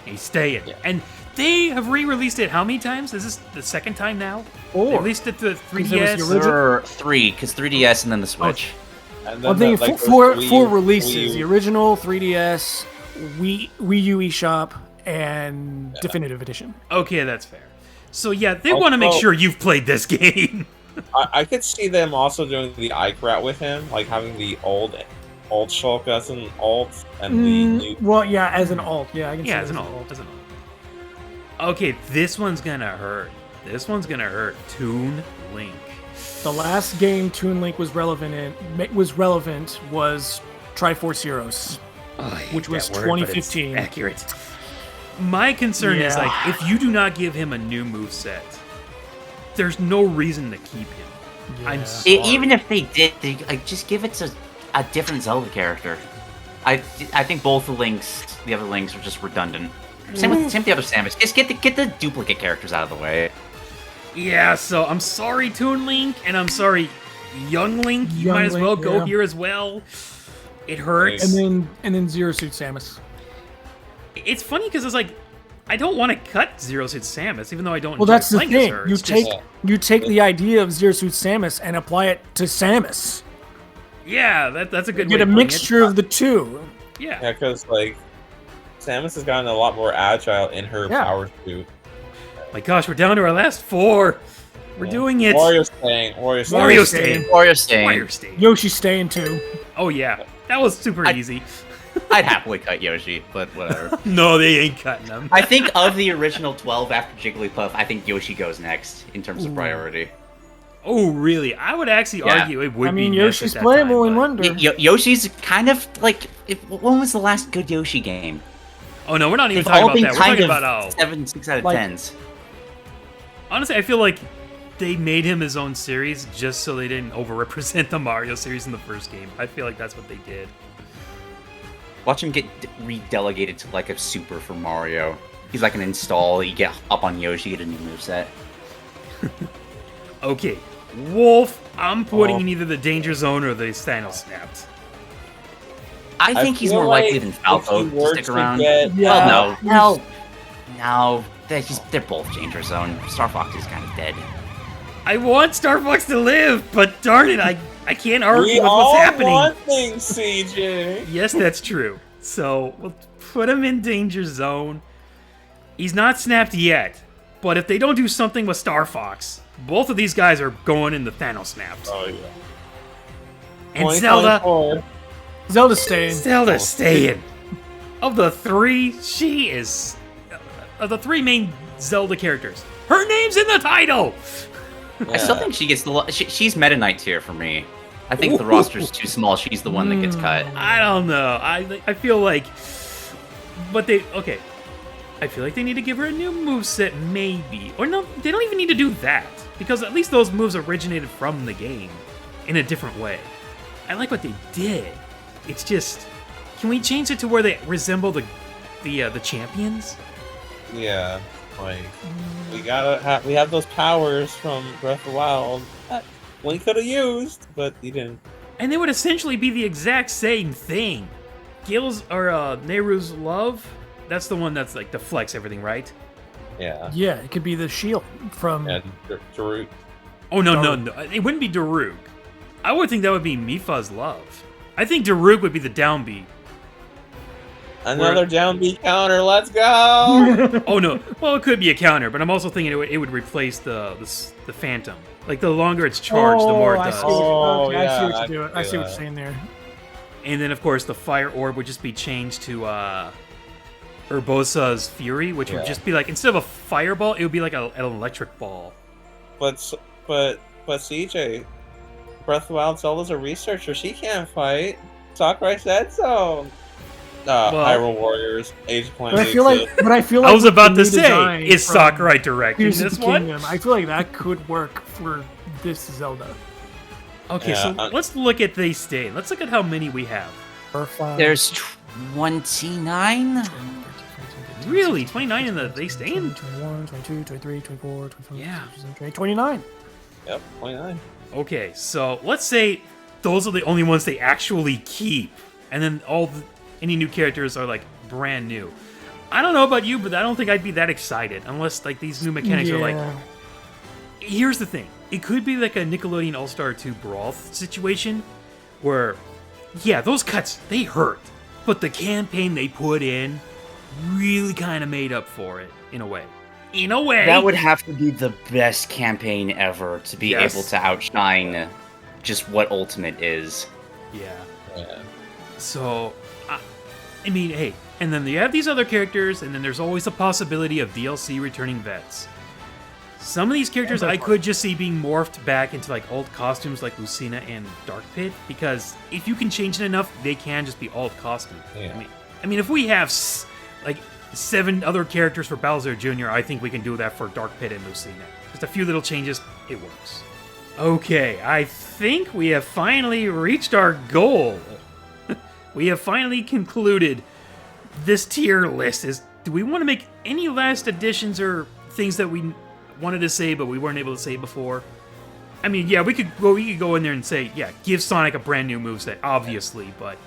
he's staying. Yeah. And They have re-released it how many times? Is this the second time now? Four. They released it to the Because there was 3DS. the original- There are 3, because 3DS and then the Switch. And Well, I'm then thinking like, four those four Wii- releases: Wii the U- original 3DS, Wii U eShop, and Definitive Edition. Okay, that's fair. So yeah, they want to make Also- sure you've played this game. I could see them also doing the Ike route with him, like having the old Shulk as an alt and the new. Well, yeah, as an alt. Yeah, I can see Yeah, it as an alt. As an alt. Okay, this one's gonna hurt. This one's gonna hurt. Toon Link. The last game Toon Link was relevant was Triforce Heroes. Oh, I hate Which was that word, but it's 2015. accurate. My concern is Yeah. like if you do not give him a new moveset, there's no reason to keep him. Yeah. I'm sorry. Even if they did, like, just give it to a different Zelda character. I think both the other links are just redundant. Same with the other Samus. Just get the duplicate characters out of the way. Yeah, so I'm sorry, Toon Link, and I'm sorry, Young Link. You Young might as well Link, go yeah. here as well. It hurts. And then Zero Suit Samus. It's funny because it's like I don't want to cut Zero Suit Samus, even though I don't. Well, enjoy that's the playing as thing. her. You It's just- take the idea of Zero Suit Samus and apply it to Samus. yeah, that's a good. You way get a of putting mixture of the two. It. Yeah. Yeah, because like Samus has gotten a lot more agile in her Yeah. power suit. My gosh, we're down to our last 4. We're doing it. Wario staying. Wario staying. Wario staying. staying. Warrior staying. Warrior staying. Yoshi's staying too. Oh yeah, that was super easy. I'd happily cut Yoshi, but whatever. No, they ain't cutting them. I think of the original 12 after Jigglypuff, I think Yoshi goes next in terms of priority. Oh really? I would actually Yeah. argue it would I mean, be Ness Yoshi's at that playable time, in but- Wonder. Yoshi's kind of like. When was the last good Yoshi game? Oh no, we're not even They've talking all about been that. We're kind talking of about 6 out of Like- 10s. honestly, I feel like they made him his own series just so they didn't overrepresent the Mario series in the first game. I feel like that's what they did. Watch him get redelegated to like a super for Mario. He's like an install. You get up on Yoshi, get a new moveset. Okay, Wolf, I'm putting Oh. in either the Danger Zone or the Thanos Snapped. I think he's feel more like likely than if Falco he to were stick to around. get- Yeah. Well, no. They're both Danger Zone. Star Fox is kind of dead. I want Star Fox to live, but darn it, I can't argue We with all what's happening. want things, CJ. Yes, that's true. So we'll put him in Danger Zone. He's not snapped yet, but if they don't do something with Star Fox, both of these guys are going in the Thanos Snapped. Oh yeah. And Zelda, 2024. Zelda's staying. Zelda's staying. Of the 3, she is of the 3 main Zelda characters. Her name's in the title. I still think she gets she's Meta Knight tier for me. I think the roster's too small. She's the one that gets cut. I don't know. I feel like, but they okay. I feel like they need to give her a new moveset, maybe. Or no, they don't even need to do that. Because at least those moves originated from the game in a different way. I like what they did. It's just, can we change it to where they resemble the champions? Yeah, like we have those powers from Breath of the Wild that Link could have used, but he didn't. And they would essentially be the exact same thing. Gil's or Nehru's love, that's the one that's like deflects everything, right? Yeah. Yeah, it could be the shield from. And Daruk. Oh no, it wouldn't be Daruk. I would think that would be Mifa's love. I think Daruk would be the downbeat. Another downbeat counter. Let's go. Oh no, well it could be a counter, but I'm also thinking it would replace the Phantom. Like the longer it's charged, the more it I does. see what, Oh, okay, I see yeah, what I you're doing. can I see see what you're that. saying there. And then of course the Fire Orb would just be changed to Urbosa's Fury, which would Yeah. just be like instead of a fireball, it would be like an electric ball. But CJ, Breath of the Wild Zelda's a researcher. She can't fight. Sakurai said so. Well- Hyrule Warriors, Age of But Planet. I feel like, I was with about the to new say, design is from Sakurai directing Tears of this the one? Kingdom, I feel like that could work for this Zelda. Okay, so Yeah, let's look at they stay. Let's look at how many we have. There's 29. Really, 29 in the they stay in? 21, 22, 23, 24, 25, Yeah. 26, 29. Yep, 29. Okay, so let's say those are the only ones they actually keep, and then any new characters are like brand new. I don't know about you, but I don't think I'd be that excited unless like these new mechanics are like. Here's the thing: it could be like a Nickelodeon All Star 2 Brawl situation, where, yeah, those cuts they hurt, but the campaign they put in really kind of made up for it in a way. In a way, That would have to be the best campaign ever to be Yes. able to outshine just what Ultimate is. Yeah. Yeah. So, I mean, hey, and then you have these other characters, and then there's always the possibility of DLC returning vets. Some of these characters I could just see being morphed back into like old costumes like Lucina and Dark Pit, because if you can change it enough, they can just be old costumes. Yeah. I mean, if we have like 7 other characters for Bowser Jr., I think we can do that for Dark Pit and Lucina. Just a few little changes, it works. Okay, I think we have finally reached our goal. We have finally concluded this tier list. Do we want to make any last additions or things that we wanted to say but we weren't able to say before? I mean, yeah, we could go in there and say, yeah, give Sonic a brand new moveset, obviously, but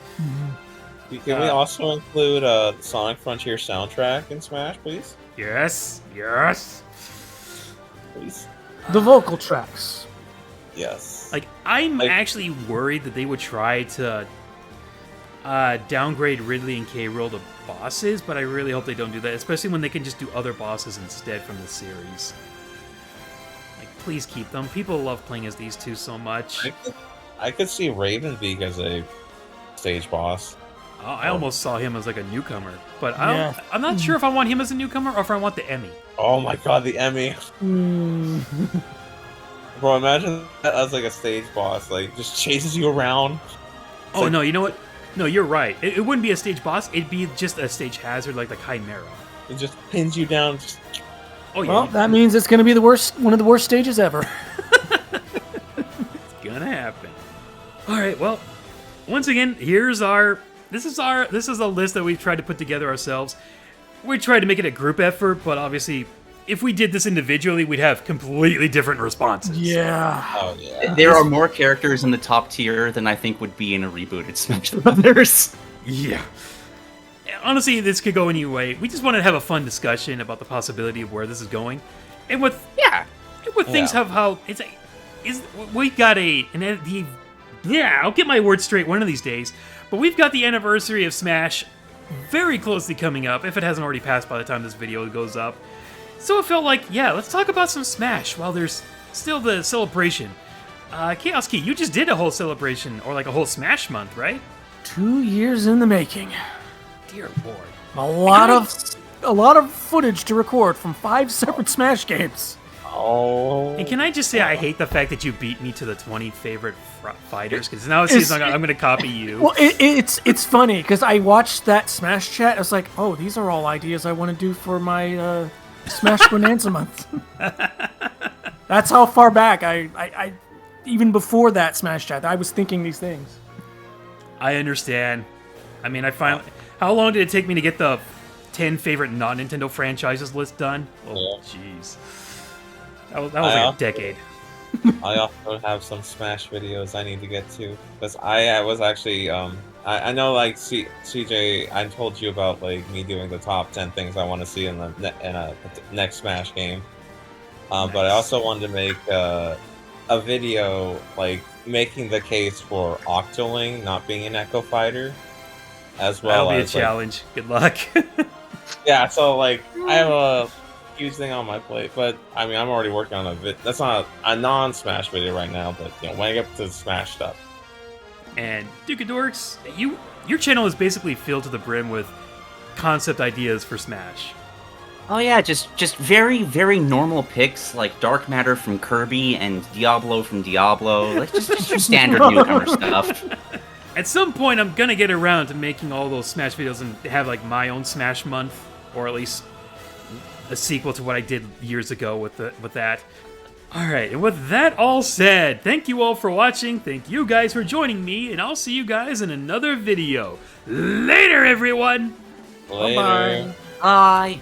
Can we also include the Sonic Frontier soundtrack in Smash, please? yes. Please. The vocal tracks. Yes. Like, I'm actually worried that they would try to downgrade Ridley and K. Rool to bosses, but I really hope they don't do that, especially when they can just do other bosses instead from the series. Like, please keep them. People love playing as these two so much. I could see Ravenbeak as a stage boss. I almost saw him as like a newcomer, but Yeah. I'm not sure if I want him as a newcomer or if I want the Emmy. Oh my god, the Emmy. Bro, imagine that as like a stage boss, like just chases you around. Oh, no, you know what? No, you're right. It wouldn't be a stage boss. It'd be just a stage hazard like the Chimera. It just pins you down. Just... Oh, yeah. Well, that means it's going to be one of the worst stages ever. It's gonna happen. All right, well, once again, this is a list that we've tried to put together ourselves. We tried to make it a group effort, but obviously, if we did this individually, we'd have completely different responses. Yeah. Oh yeah. There are more characters in the top tier than I think would be in a rebooted Smash Brothers. Yeah. Honestly, this could go any way. We just wanted to have a fun discussion about the possibility of where this is going, and with things have how we've got I'll get my words straight one of these days. But we've got the anniversary of Smash very closely coming up, if it hasn't already passed by the time this video goes up. So it felt like, yeah, let's talk about some Smash while there's still the celebration. Chaos Key, you just did a whole celebration, or like a whole Smash month, right? 2 years in the making. Dear Lord. A lot of footage to record from 5 separate Smash games. Oh. And can I just say I hate the fact that you beat me to the 20 favorite fighters, because now it seems like I'm going to copy you. Well, it's funny because I watched that Smash chat. I was like, oh, these are all ideas I want to do for my Smash Bonanza month. That's how far back I even before that Smash chat, I was thinking these things. I understand. I mean, how long did it take me to get the 10 favorite non-Nintendo franchises list done? Oh, jeez. That was like a decade. I also have some Smash videos I need to get to, because I was actually I know like CJ, I told you about like me doing the top 10 things I want to see in a next Smash game, Nice. but I also wanted to make a video like making the case for Octoling not being an Echo Fighter, as well That'll be a as like, challenge. Good luck. yeah. So like I have a huge thing on my plate, but I mean I'm already working on that's not a non-Smash video right now, but you know when I get to the Smash stuff. And Duke of Dorks, your channel is basically filled to the brim with concept ideas for Smash. Oh yeah, just very, very normal picks like Dark Matter from Kirby and Diablo from Diablo. Like just your standard newcomer stuff. At some point, I'm gonna get around to making all those Smash videos and have like my own Smash month, or at least a sequel to what I did years ago with that. All right, and with that all said, thank you all for watching. Thank you guys for joining me, and I'll see you guys in another video. Later, everyone. Later. Bye-bye. Bye.